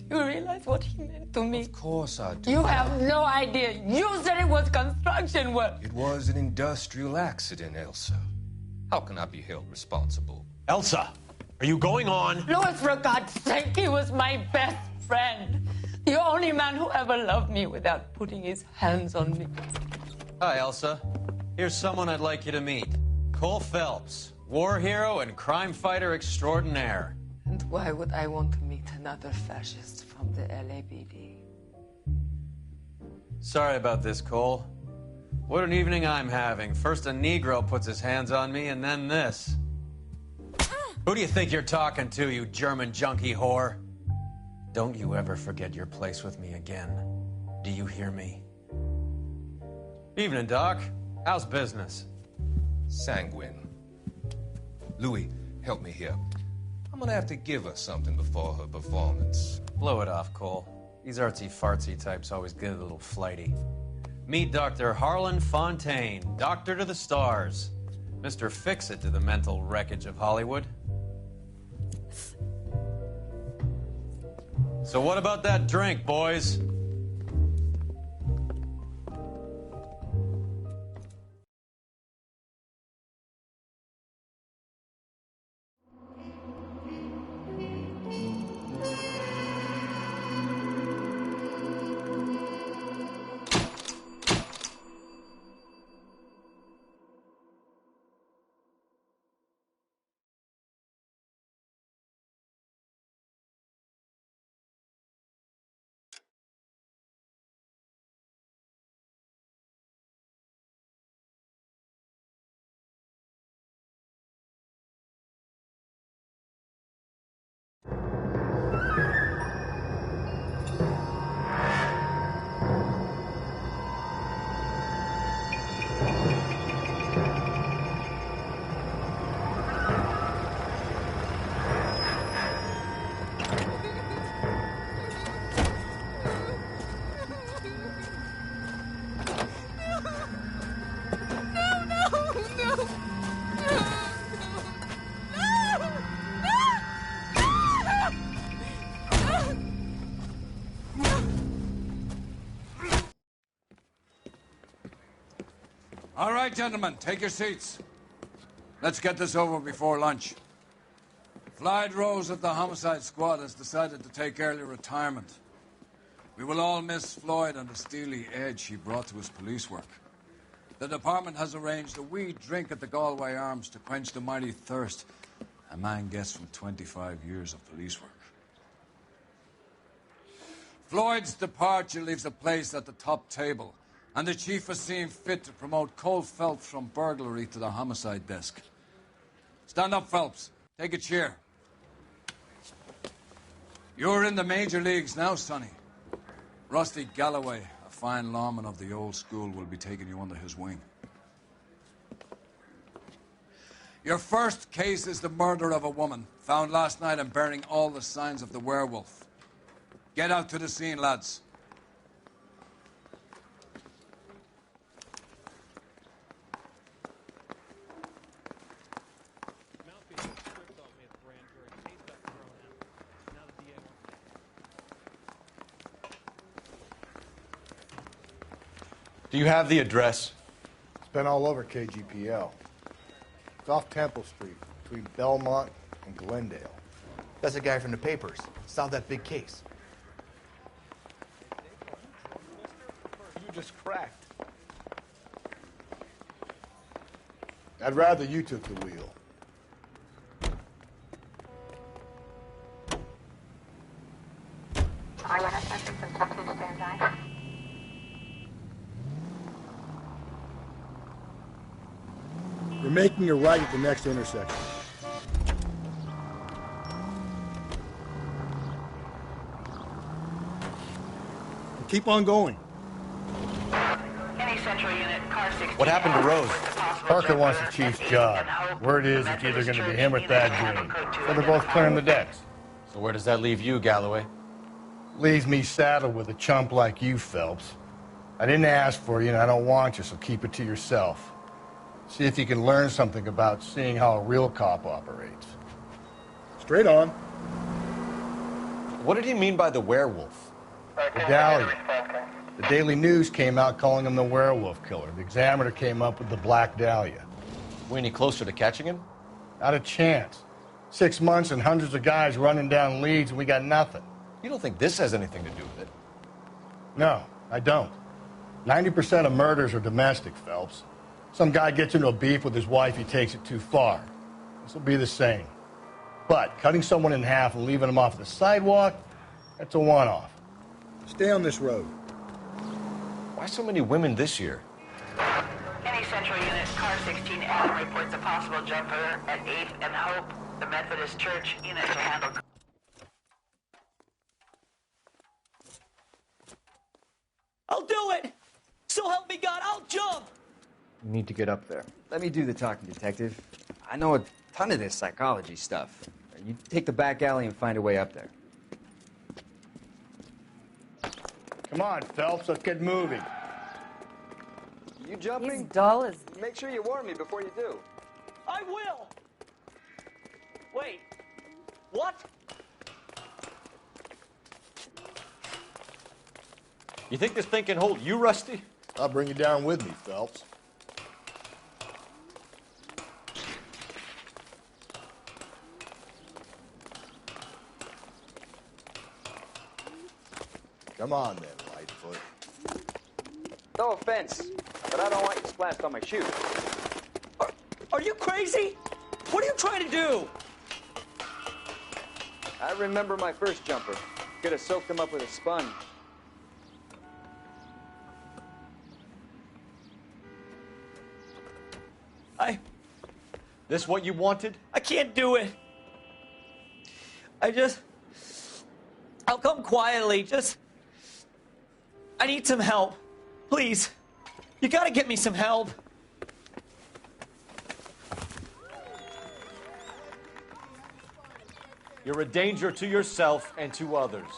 Do you realize what he meant to me? Of course I do. You have no idea. You said it was construction work. It was an industrial accident, Elsa. How can I be held responsible? Elsa, are you going on? Louis, for God's sake, he was my best friend. The only man who ever loved me without putting his hands on me. Hi, Elsa. Here's someone I'd like you to meet. Cole Phelps, war hero and crime fighter extraordinaire. And why would I want to meet another fascist from the LAPD? Sorry about this, Cole. What an evening I'm having. First a Negro puts his hands on me, and then this. Who do you think you're talking to, you German junkie whore? Don't you ever forget your place with me again. Do you hear me? Evening, Doc. How's business? Sanguine. Louis, help me here. I'm gonna have to give her something before her performance. Blow it off, Cole. These artsy-fartsy types always get a little flighty. Meet Dr. Harlan Fontaine, doctor to the stars. Mr. Fix-It to the mental wreckage of Hollywood. So what about that drink, boys? All right, gentlemen, take your seats. Let's get this over before lunch. Floyd Rose at the homicide squad has decided to take early retirement. We will all miss Floyd and the steely edge he brought to his police work. The department has arranged a wee drink at the Galway Arms to quench the mighty thirst a man gets from 25 years of police work. Floyd's departure leaves a place at the top table And the chief has seen fit to promote Cole Phelps from burglary to the homicide desk. Stand up, Phelps. Take a chair. You're in the major leagues now, Sonny. Rusty Galloway, a fine lawman of the old school, will be taking you under his wing. Your first case is the murder of a woman, found last night and bearing all the signs of the werewolf. Get out to the scene, lads. Do you have the address? It's been all over KGPL. It's off Temple Street, between Belmont and Glendale. That's a guy from the papers. Solved that big case. You just cracked. I'd rather you took the wheel. We're making a right at the next intersection. And keep on going. Any central unit, car 16. What happened to Rose? Parker wants the chief's job. Word is it's either going to be him or Thad Green. So they're both clearing the decks. So where does that leave you, Galloway? Leaves me saddled with a chump like you, Phelps. I didn't ask for you and I don't want you, so keep it to yourself. See if you can learn something about seeing how a real cop operates. Straight on. What did he mean by the werewolf? The Dahlia. The Daily News came out calling him the werewolf killer. The Examiner came up with the Black Dahlia. We any closer to catching him? Not a chance. 6 months and hundreds of guys running down leads and we got nothing. You don't think this has anything to do with it? No, I don't. 90% of murders are domestic, Phelps. Some guy gets into a beef with his wife, he takes it too far. This will be the same. But cutting someone in half and leaving them off the sidewalk, that's a one-off. Stay on this road. Why so many women this year? Any central unit, car 16 Adam reports a possible jumper at 8th and Hope, the Methodist Church unit to handle. I'll do it! So help me God, I'll jump! You need to get up there. Let me do the talking, Detective. I know a ton of this psychology stuff. You take the back alley and find a way up there. Come on, Phelps, let's get moving. You jumping? He's dull as... Make sure you warn me before you do. I will! Wait, what? You think this thing can hold you, Rusty? I'll bring you down with me, Phelps. Come on, then, Lightfoot. No offense, but I don't want you splashed on my shoes. Are you crazy? What are you trying to do? I remember my first jumper. Could have soaked him up with a sponge. This what you wanted? I can't do it. I'll come quietly. I need some help. Please. You gotta get me some help. You're a danger to yourself and to others.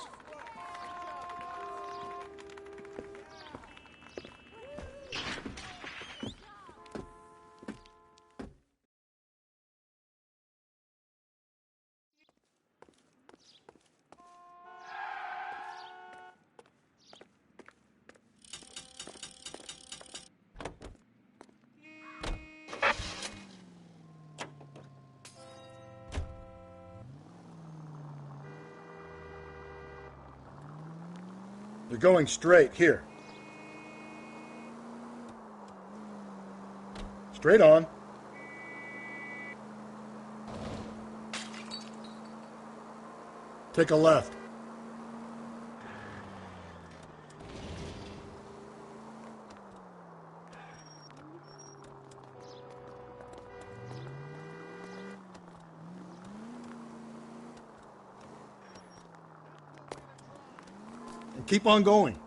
You're going straight. Here. Straight on. Take a left. Keep on going.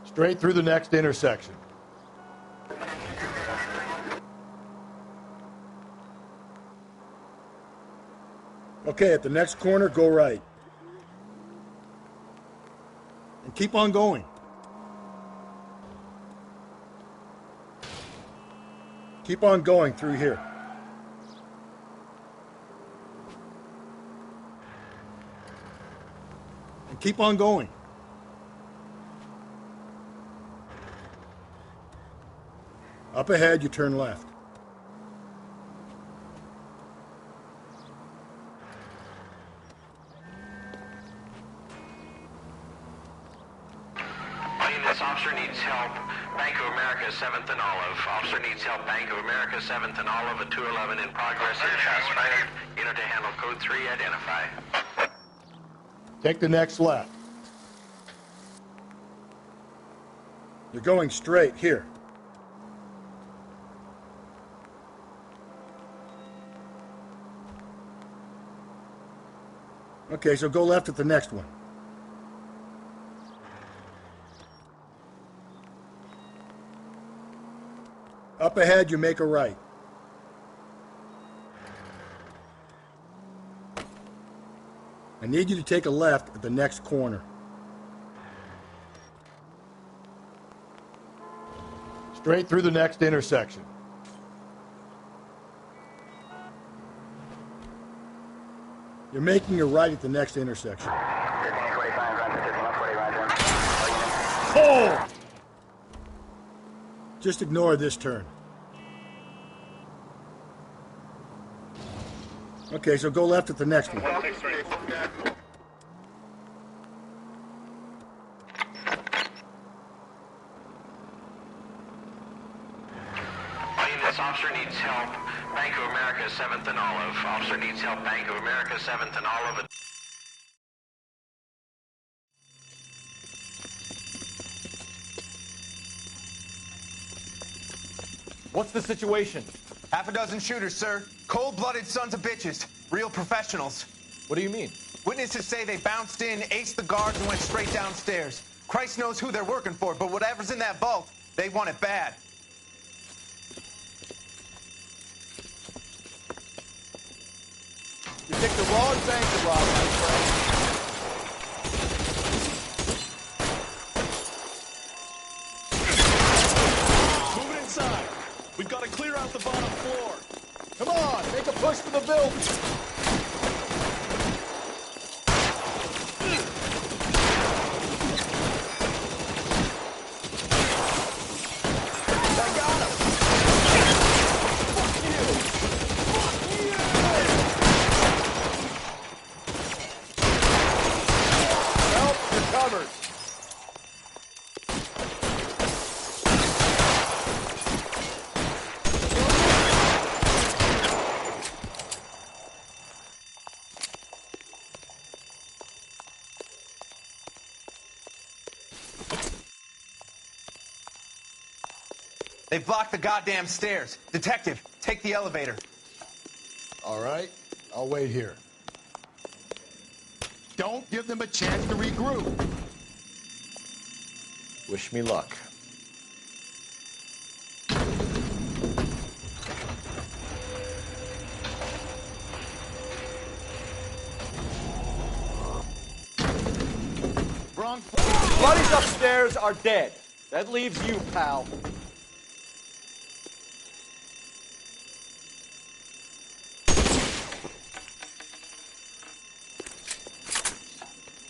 Straight through the next intersection. Okay, at the next corner, go right. And keep on going. Keep on going through here. And keep on going. Up ahead, you turn left. This officer needs help. Bank of America, 7th and Olive. Officer needs help. Bank of America, 7th and Olive at 211 in progress. In fast fire. Unit to handle code 3. Identify. Take the next left. You're going straight here. Okay, so go left at the next one. Up ahead, you make a right. I need you to take a left at the next corner. Straight through the next intersection. You're making a right at the next intersection. Oh! Just ignore this turn. Okay, so go left at the next one. This officer needs help. Bank of America, 7th and Olive. Officer needs help. Bank of America, 7th and Olive. What's the situation? Half a dozen shooters, sir. Cold-blooded sons of bitches. Real professionals. What do you mean? Witnesses say they bounced in, aced the guards, and went straight downstairs. Christ knows who they're working for, but whatever's in that vault, they want it bad. You picked the wrong bank to rob, my friend. Move it inside. We've got to clear out the bottom floor. Come on, make a push for the building. They've blocked the goddamn stairs. Detective, take the elevator. All right, I'll wait here. Don't give them a chance to regroup. Wish me luck. Buddies upstairs are dead. That leaves you, pal.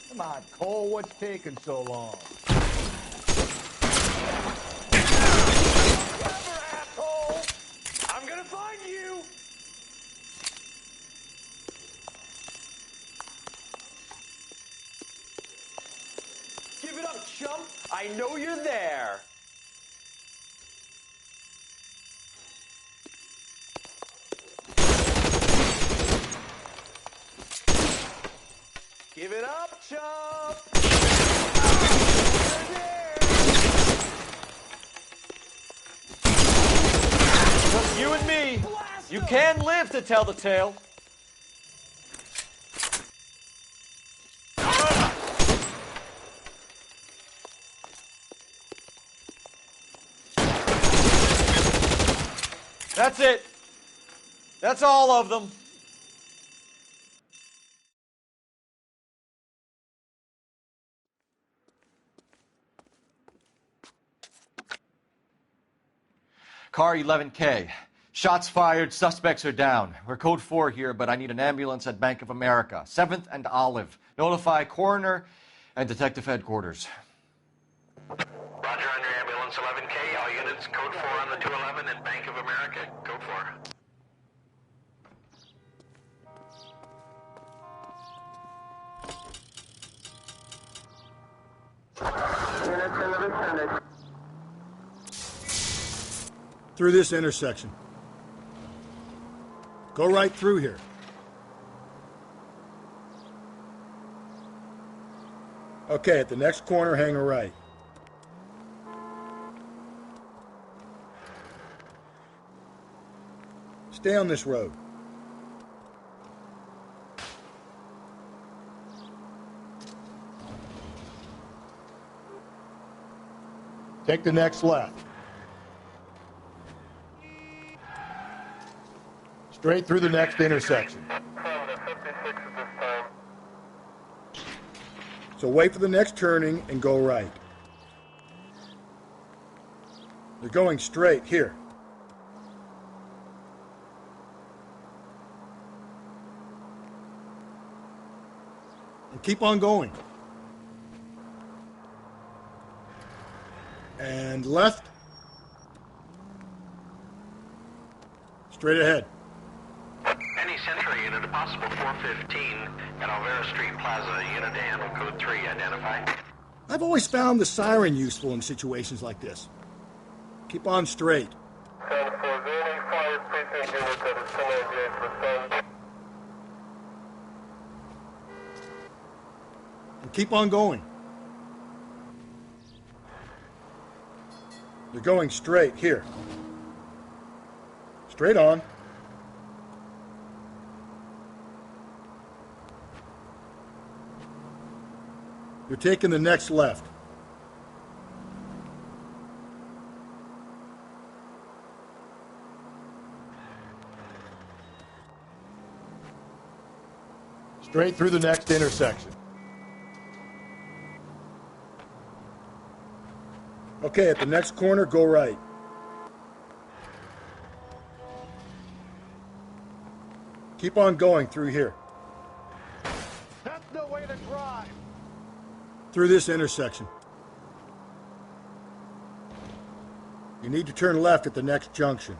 Come on, Cole, what's taking so long? Clever, asshole! I'm gonna find you! Give it up, chump! I know you're there! Give it up, chump! Just you and me. You can live to tell the tale. That's it. That's all of them. Car 11K. Shots fired, suspects are down. We're code 4 here, but I need an ambulance at Bank of America. 7th and Olive. Notify coroner and detective headquarters. Roger on your ambulance 11K. All units code 4 on the 211 at Bank of America. Code 4. Through this intersection. Go right through here. Okay, at the next corner, hang a right. Stay on this road. Take the next left. Straight through the next intersection. So wait for the next turning and go right. You're going straight here. And keep on going. And left. Straight ahead. Any Century unit, a possible 415 at Alvera Street Plaza. Unit to handle code 3. Identify. I've always found the siren useful in situations like this. Keep on straight. And keep on going. You're going straight here. Straight on. You're taking the next left. Straight through the next intersection. Okay, at the next corner, go right. Keep on going through here. That's no way to drive. Through this intersection. You need to turn left at the next junction.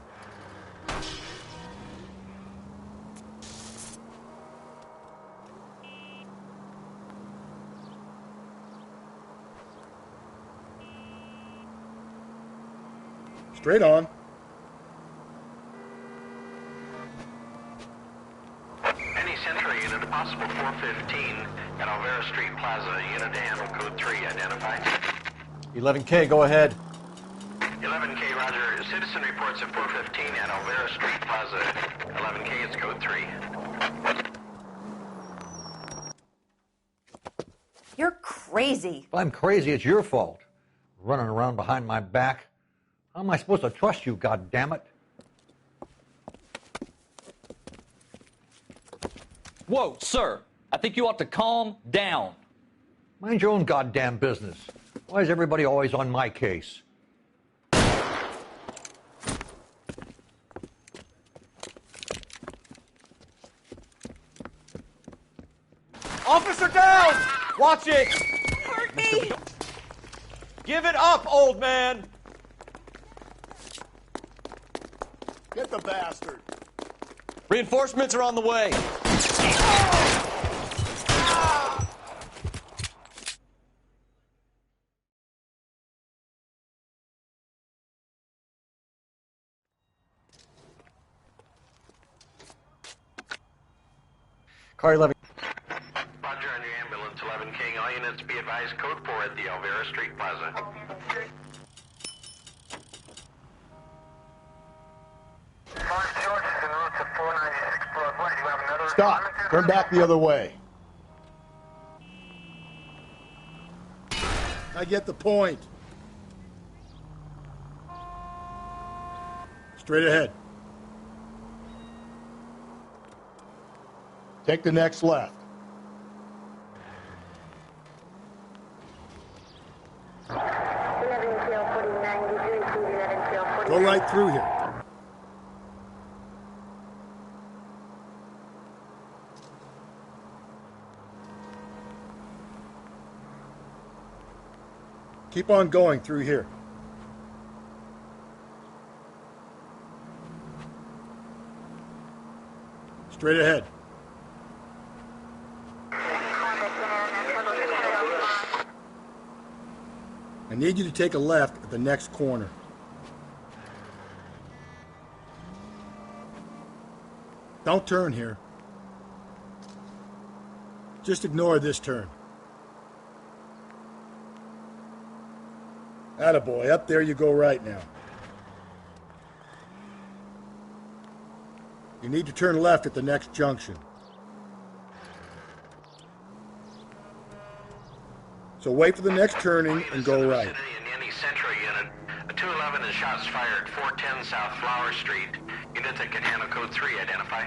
Straight on. Any Century unit, a possible 415 at Alvera Street Plaza. Unit to handle code 3. Identify. 11K, go ahead. 11K, roger. Citizen reports at 415 at Alvera Street Plaza. 11K, it's code 3. You're crazy. If I'm crazy, it's your fault. Running around behind my back. How am I supposed to trust you, goddammit? Whoa, sir. I think you ought to calm down. Mind your own goddamn business. Why is everybody always on my case? Officer down! Watch it! Hurt me! Give it up, old man! Get the bastard. Reinforcements are on the way. Car 11. Roger on your ambulance 11K. All units be advised code 4 at the Alvera Street Plaza. Stop. Turn back the other way. I get the point. Straight ahead. Take the next left. Go right through here. Keep on going through here. Straight ahead. I need you to take a left at the next corner. Don't turn here. Just ignore this turn. Attaboy, up there you go right now. You need to turn left at the next junction. So wait for the next turning and go right. Any Central unit, a 211 and shots fired, 410 South Flower Street. Units that can handle code 3, identify.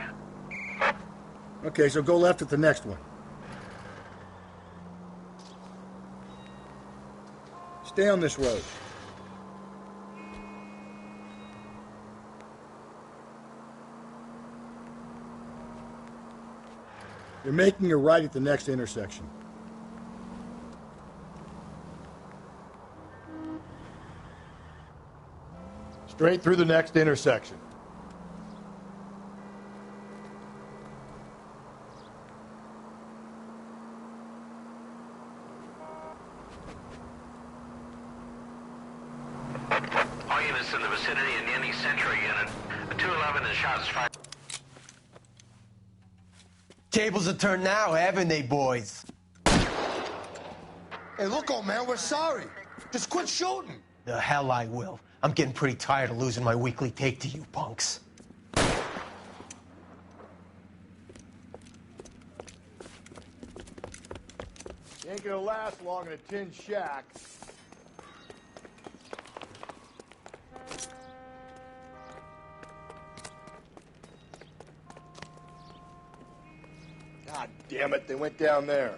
Okay, so go left at the next one. Stay on this road. You're making a right at the next intersection. Straight through the next intersection. All units in the vicinity in any Central unit, a 211 and shots fired. Tables have turned now, haven't they, boys? Hey, look, old man, we're sorry. Just quit shooting. The hell I will. I'm getting pretty tired of losing my weekly take to you punks. You ain't gonna last long in a tin shack. God damn it, they went down there.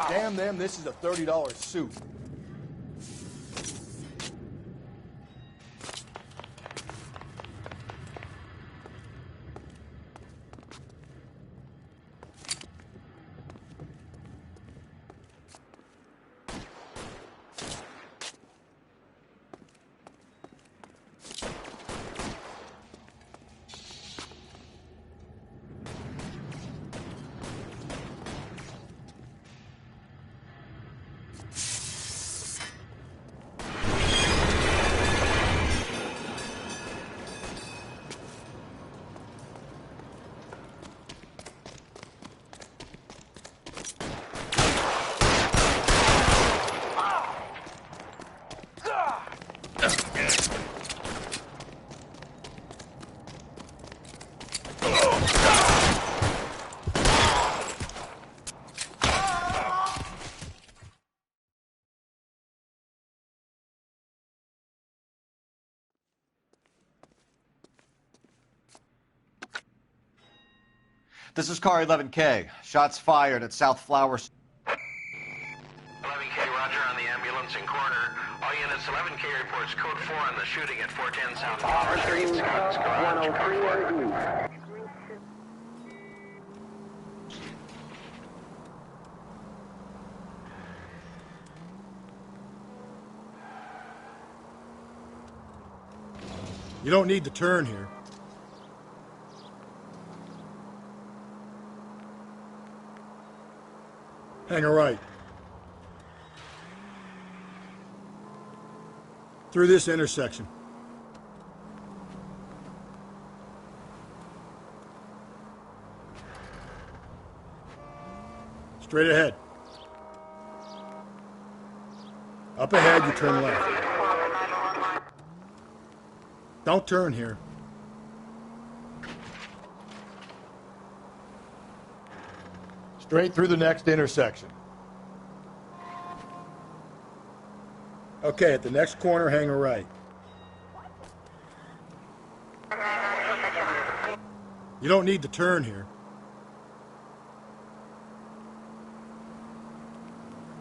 Damn them, this is a $30 suit. This is car 11K. Shots fired at South Flower. 11K, roger on the ambulance and corner. All units, 11K reports code 4 on the shooting at 410 South Flower Street. Scott's garage, code 4. You don't need to turn here. Hang a right. Through this intersection. Straight ahead. Up ahead, you turn left. don't turn here. Straight through the next intersection. Okay, at the next corner, hang a right. You don't need to turn here.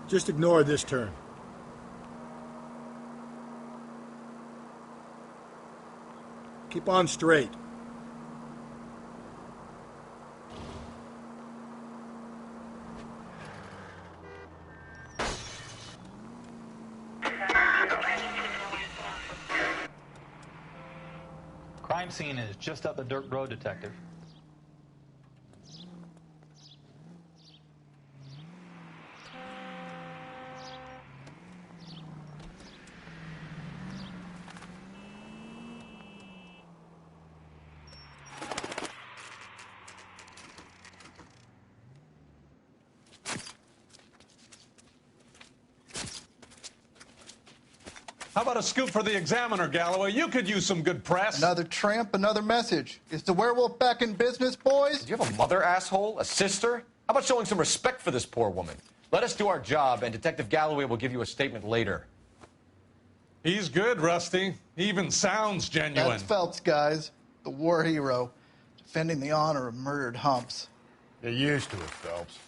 Just ignore this turn. Keep on straight. Crime scene is just up the dirt road, Detective. How about a scoop for the Examiner, Galloway? You could use some good press. Another tramp, another message. Is the werewolf back in business, boys? Do you have a mother, asshole? A sister? How about showing some respect for this poor woman? Let us do our job, and Detective Galloway will give you a statement later. He's good, Rusty. He even sounds genuine. That's Phelps, guys. The war hero. Defending the honor of murdered humps. You're used to it, Phelps.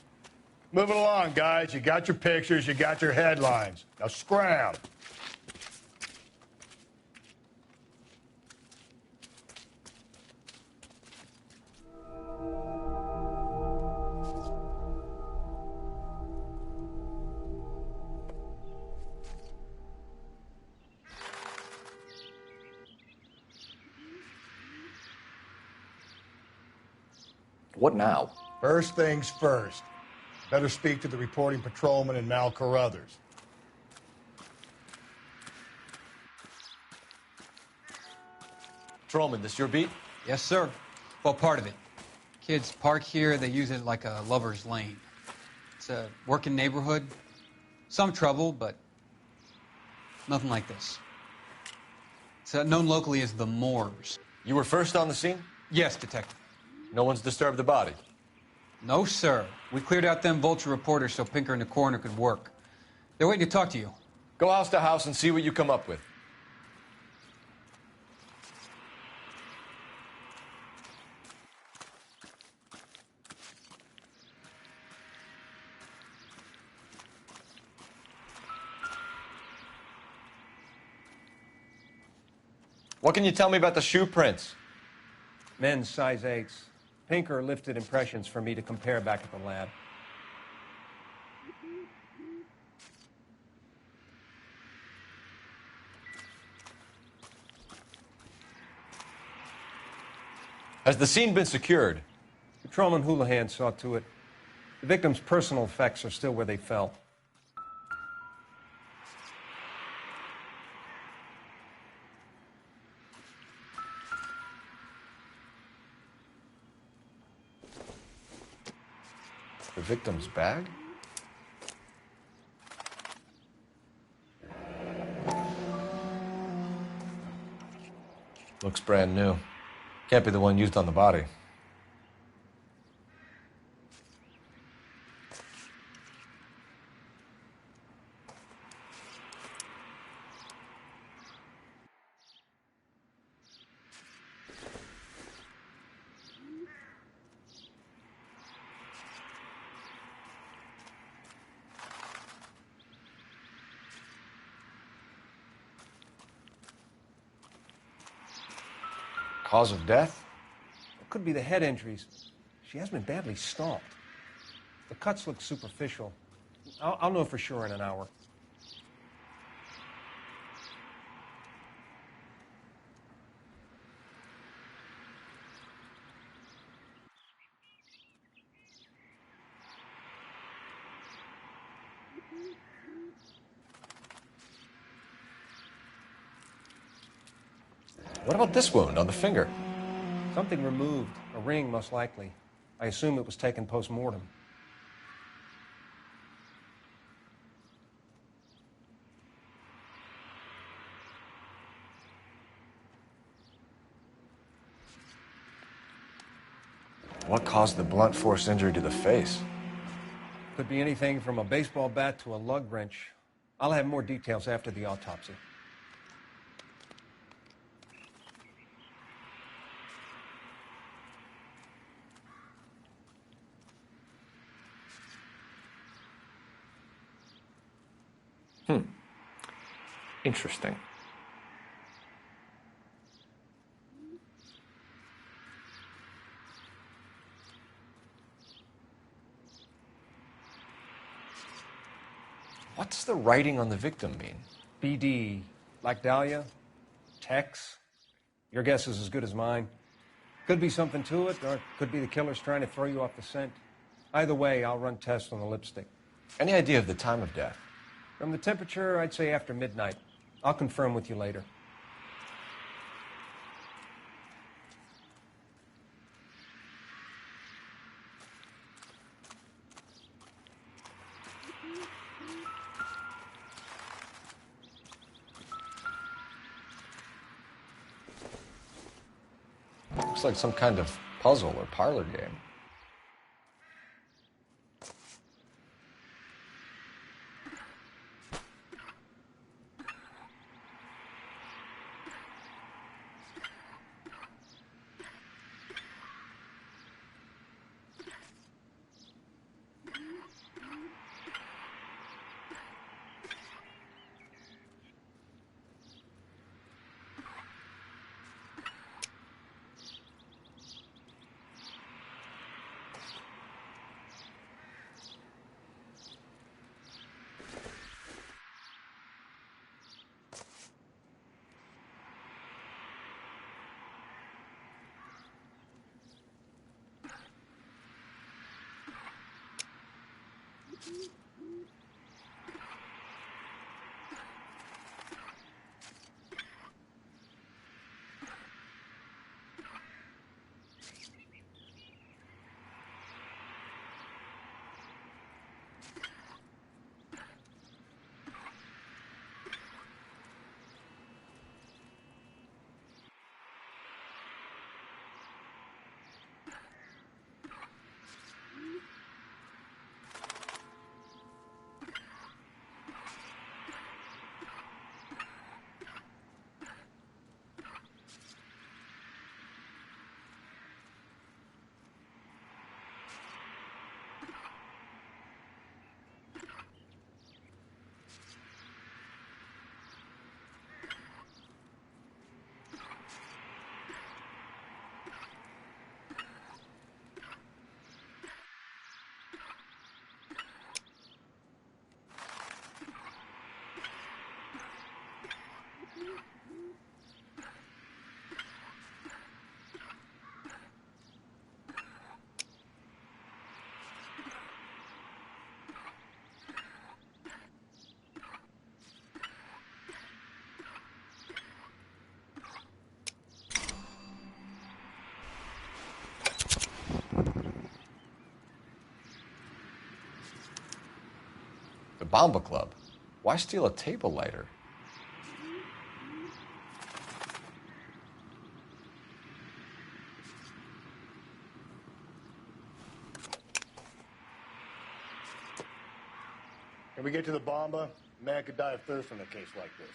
Moving along, guys. You got your pictures, you got your headlines. Now scram. What now? First things first. Better speak to the reporting patrolman and Mal Carruthers. Patrolman, this your beat? Yes, sir. Well, part of it. Kids park here, they use it like a lover's lane. It's a working neighborhood. Some trouble, but nothing like this. It's known locally as the Moors. You were first on the scene? Yes, Detective. No one's disturbed the body? No, sir. We cleared out them vulture reporters so Pinker and the coroner could work. They're waiting to talk to you. Go house to house and see what you come up with. What can you tell me about the shoe prints? Men's size 8s. Pinker lifted impressions for me to compare back at the lab. Has the scene been secured? Patrolman Houlihan saw to it. The victim's personal effects are still where they fell. The victim's bag? Looks brand new. Can't be the one used on the body. Cause of death? It could be the head injuries. She has been badly stalked. The cuts look superficial. I'll know for sure in an hour. What about this wound on the finger? Something removed. A ring, most likely. I assume it was taken post-mortem. What caused the blunt force injury to the face? Could be anything from a baseball bat to a lug wrench. I'll have more details after the autopsy. Interesting. What's the writing on the victim mean? BD, like Dahlia? Tex? Your guess is as good as mine. Could be something to it, or it could be the killer's trying to throw you off the scent. Either way, I'll run tests on the lipstick. Any idea of the time of death? From the temperature, I'd say after midnight. I'll confirm with you later. Looks like some kind of puzzle or parlor game. The Bomba Club. Why steal a table lighter? Can we get to the Bomba? A man could die of thirst in a case like this.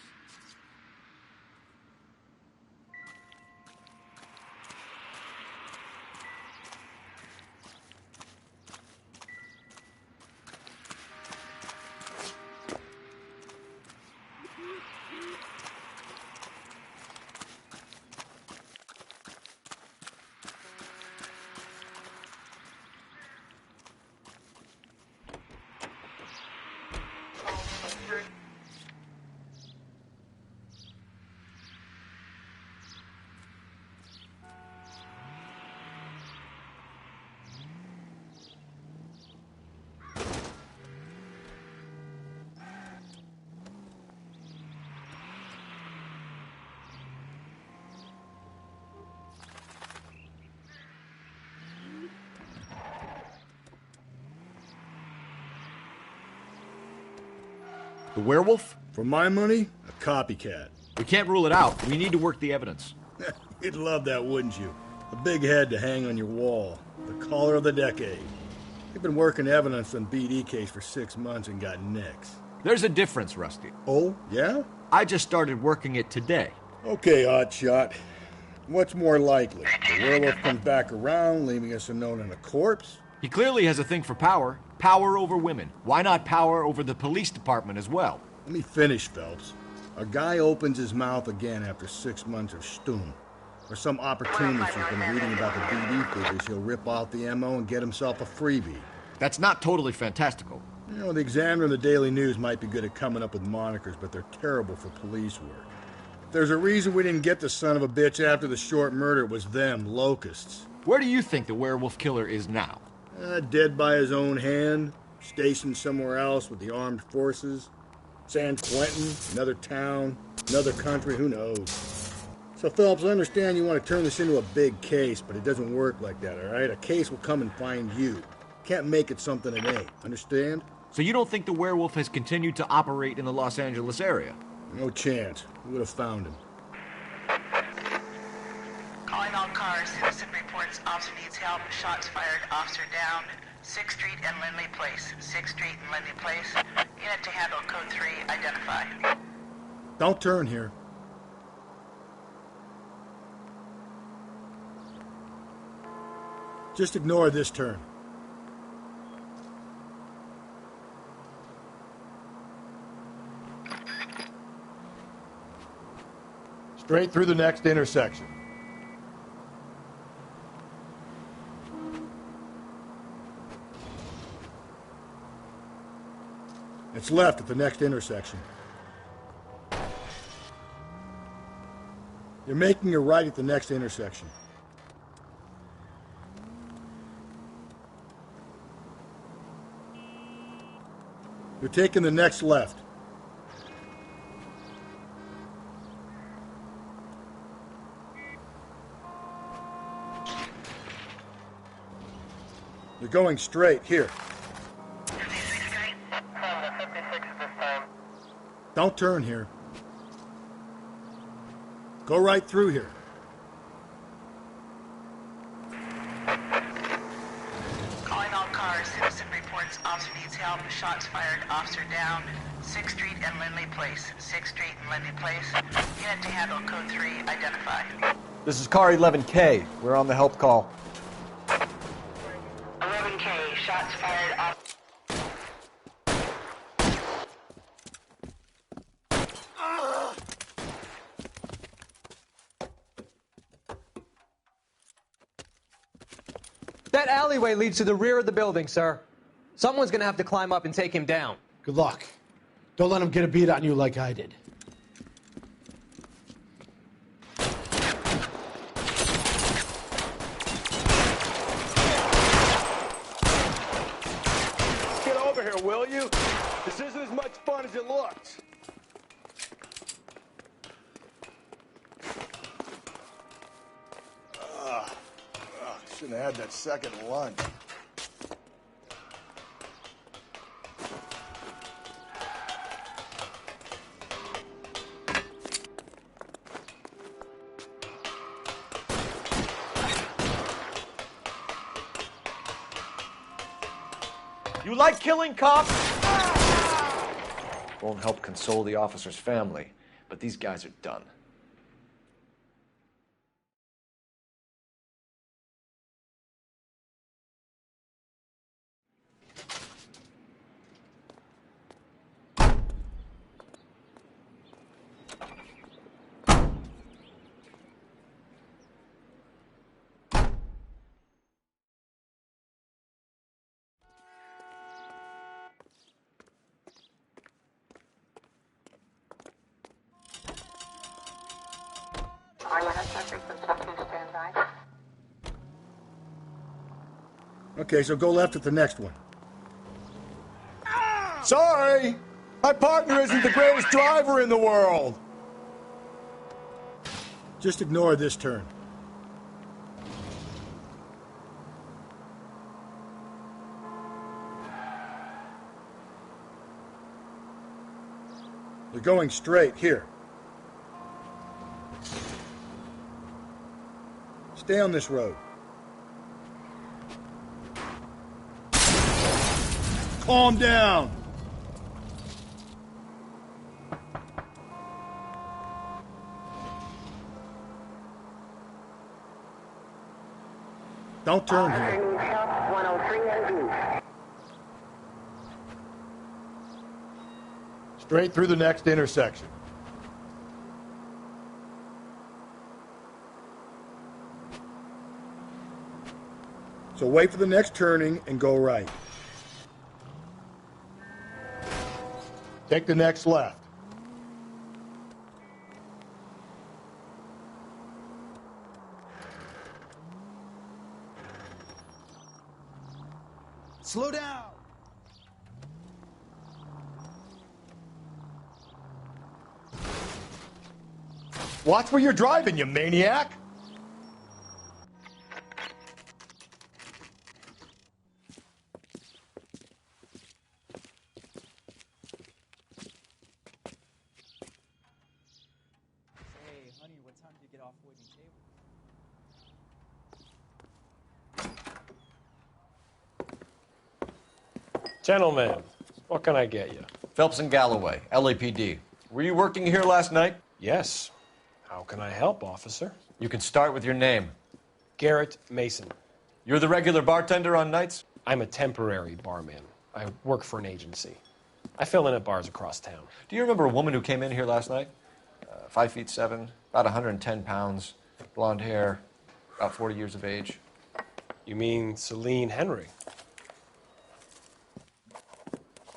The werewolf? For my money, a copycat. We can't rule it out. We need to work the evidence. You'd love that, wouldn't you? A big head to hang on your wall. The caller of the decade. They've been working evidence on BD case for 6 months and got nicks. There's a difference, Rusty. Oh, yeah? I just started working it today. Okay, Oddshot. What's more likely? The werewolf comes back around, leaving us a note on a corpse? He clearly has a thing for power. Power over women. Why not power over the police department as well? Let me finish, Phelps. A guy opens his mouth again after 6 months of stoom. Or some opportunist who's been reading about the BD figures, he'll rip off the MO and get himself a freebie. That's not totally fantastical. You know, the Examiner and the Daily News might be good at coming up with monikers, but they're terrible for police work. If there's a reason we didn't get the son of a bitch after the short murder, it was them, locusts. Where do you think the werewolf killer is now? Dead by his own hand, stationed somewhere else with the armed forces. San Quentin, another town, another country, who knows? So, Phelps, I understand you want to turn this into a big case, but it doesn't work like that, all right? A case will come and find you. Can't make it something it ain't, understand? So you don't think the werewolf has continued to operate in the Los Angeles area? No chance. We would have found him. Calling all cars. Citizen reports officer needs help. Shots fired. Officer down. 6th Street and Lindley Place. 6th Street and Lindley Place. Unit to handle. Code 3. Identify. Don't turn here. Just ignore this turn. Straight through the next intersection. It's left at the next intersection. You're making a right at the next intersection. You're taking the next left. You're going straight here. Don't turn here. Go right through here. Calling all cars. Citizen reports officer needs help. Shots fired. Officer down. 6th Street and Lindley Place. 6th Street and Lindley Place. Unit to handle. Code 3. Identify. This is car 11K. We're on the help call. 11K. Shots fired. Off. That alleyway leads to the rear of the building, sir. Someone's gonna have to climb up and take him down. Good luck. Don't let him get a beat on you like I did. Get over here, will you? This isn't as much fun as it looks. Shouldn't have had that second lunch. You like killing cops? Won't help console the officer's family, but these guys are done. Okay, so go left at the next one. Sorry! My partner isn't the greatest driver in the world! Just ignore this turn. You're going straight here. Stay on this road. calm down. Don't turn here. Straight through the next intersection. So wait for the next turning and go right. Take the next left. Slow down. Watch where you're driving, you maniac. Hey, honey, what time did you get off waiting table? Gentlemen, what can I get you? Phelps and Galloway, LAPD. Were you working here last night? Yes. How can I help, officer? You can start with your name. Garrett Mason. You're the regular bartender on nights? I'm a temporary barman. I work for an agency. I fill in at bars across town. Do you remember a woman who came in here last night? 5'7", about 110 pounds, blonde hair, about 40 years of age. You mean Celine Henry?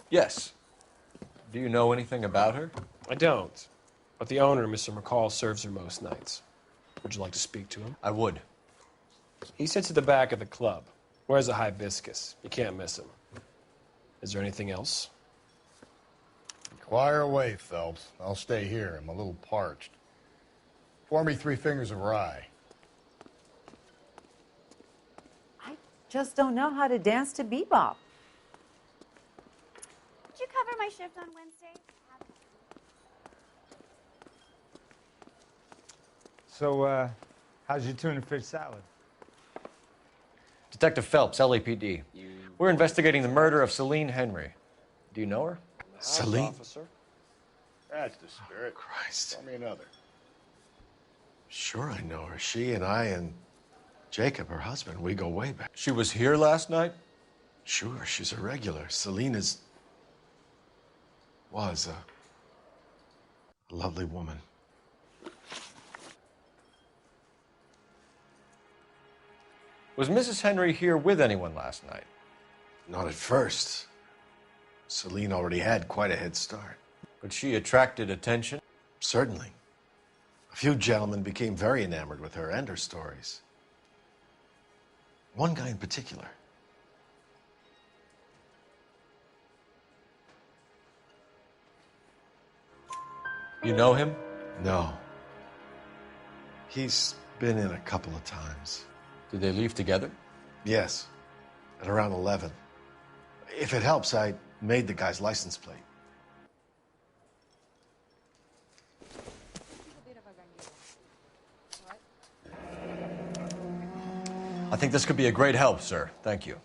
Yes. Do you know anything about her? I don't. But the owner, Mr. McCall, serves her most nights. Would you like to speak to him? I would. He sits at the back of the club. Wears a hibiscus. You can't miss him. Is there anything else? Inquire away, Phelps. I'll stay here. I'm a little parched. Pour me 3 fingers of rye. I just don't know how to dance to bebop. Did you cover my shift on Wednesday? So, how's your tuna fish salad? Detective Phelps, LAPD. We're investigating the murder of Celine Henry. Do you know her? Celine? Officer? That's the spirit. Christ. Tell me another. Sure, I know her. She and I and Jacob, her husband, we go way back. She was here last night? Sure, she's a regular. Celine was a lovely woman. Was Mrs. Henry here with anyone last night? Not at first. Celine already had quite a head start. But she attracted attention? Certainly. A few gentlemen became very enamored with her and her stories. One guy in particular. You know him? No. He's been in a couple of times. Did they leave together? Yes, at around 11. If it helps, I made the guy's license plate. I think this could be a great help, sir. Thank you.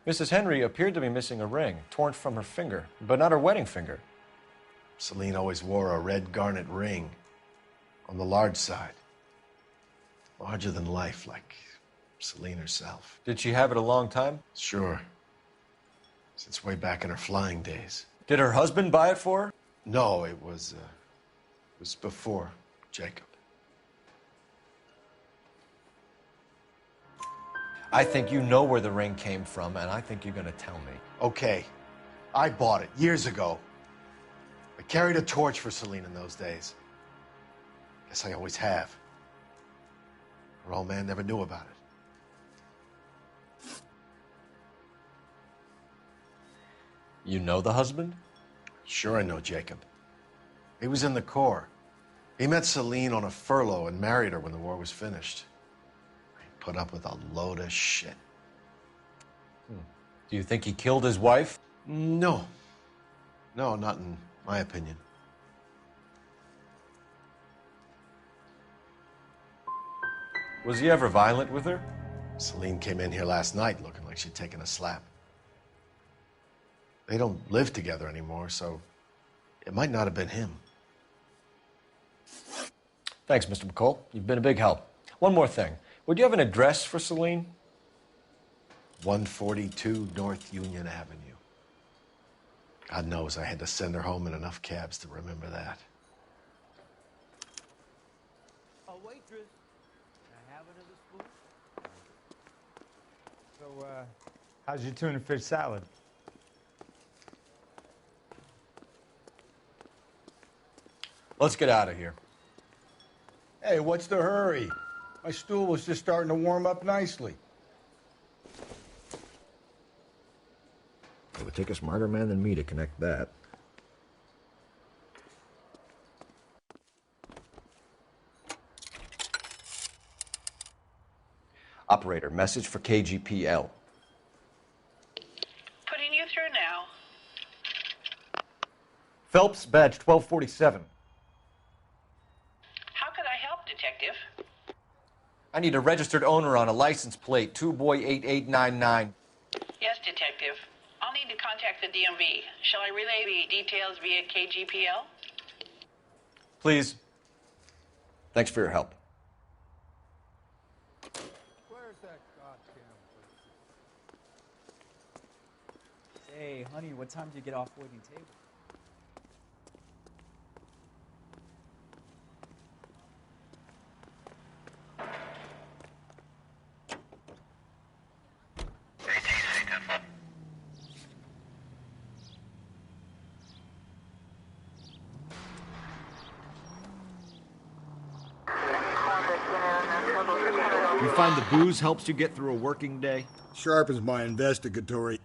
Mrs. Henry appeared to be missing a ring, torn from her finger, but not her wedding finger. Celine always wore a red garnet ring on the large side. Larger than life, like Celine herself. Did she have it a long time? Sure. Since way back in her flying days. Did her husband buy it for her? No, it was before Jacob. I think you know where the ring came from, and I think you're going to tell me. Okay. I bought it years ago. I carried a torch for Celine in those days. Guess I always have. Her old man never knew about it. You know the husband? Sure I know Jacob. He was in the Corps. He met Celine on a furlough and married her when the war was finished. He put up with a load of shit. Do you think he killed his wife? No. No, not in my opinion. Was he ever violent with her? Celine came in here last night looking like she'd taken a slap. They don't live together anymore, so it might not have been him. Thanks, Mr. McCall. You've been a big help. One more thing. Would you have an address for Celine? 142 North Union Avenue. God knows I had to send her home in enough cabs to remember that. A waitress. Can I have another spoon? So, how's your tuna fish salad? Let's get out of here. Hey, what's the hurry? My stool was just starting to warm up nicely. It would take a smarter man than me to connect that. Operator, message for KGPL. Putting you through now. Phelps, badge 1247. How could I help, Detective? I need a registered owner on a license plate, 2boy8899. Yes, Detective. I'll need to contact the DMV. Shall I relay the details via KGPL? Please. Thanks for your help. Where's that goddamn place? Hey, honey, what time do you get off waiting table? You find the booze helps you get through a working day? Sharpens my investigatory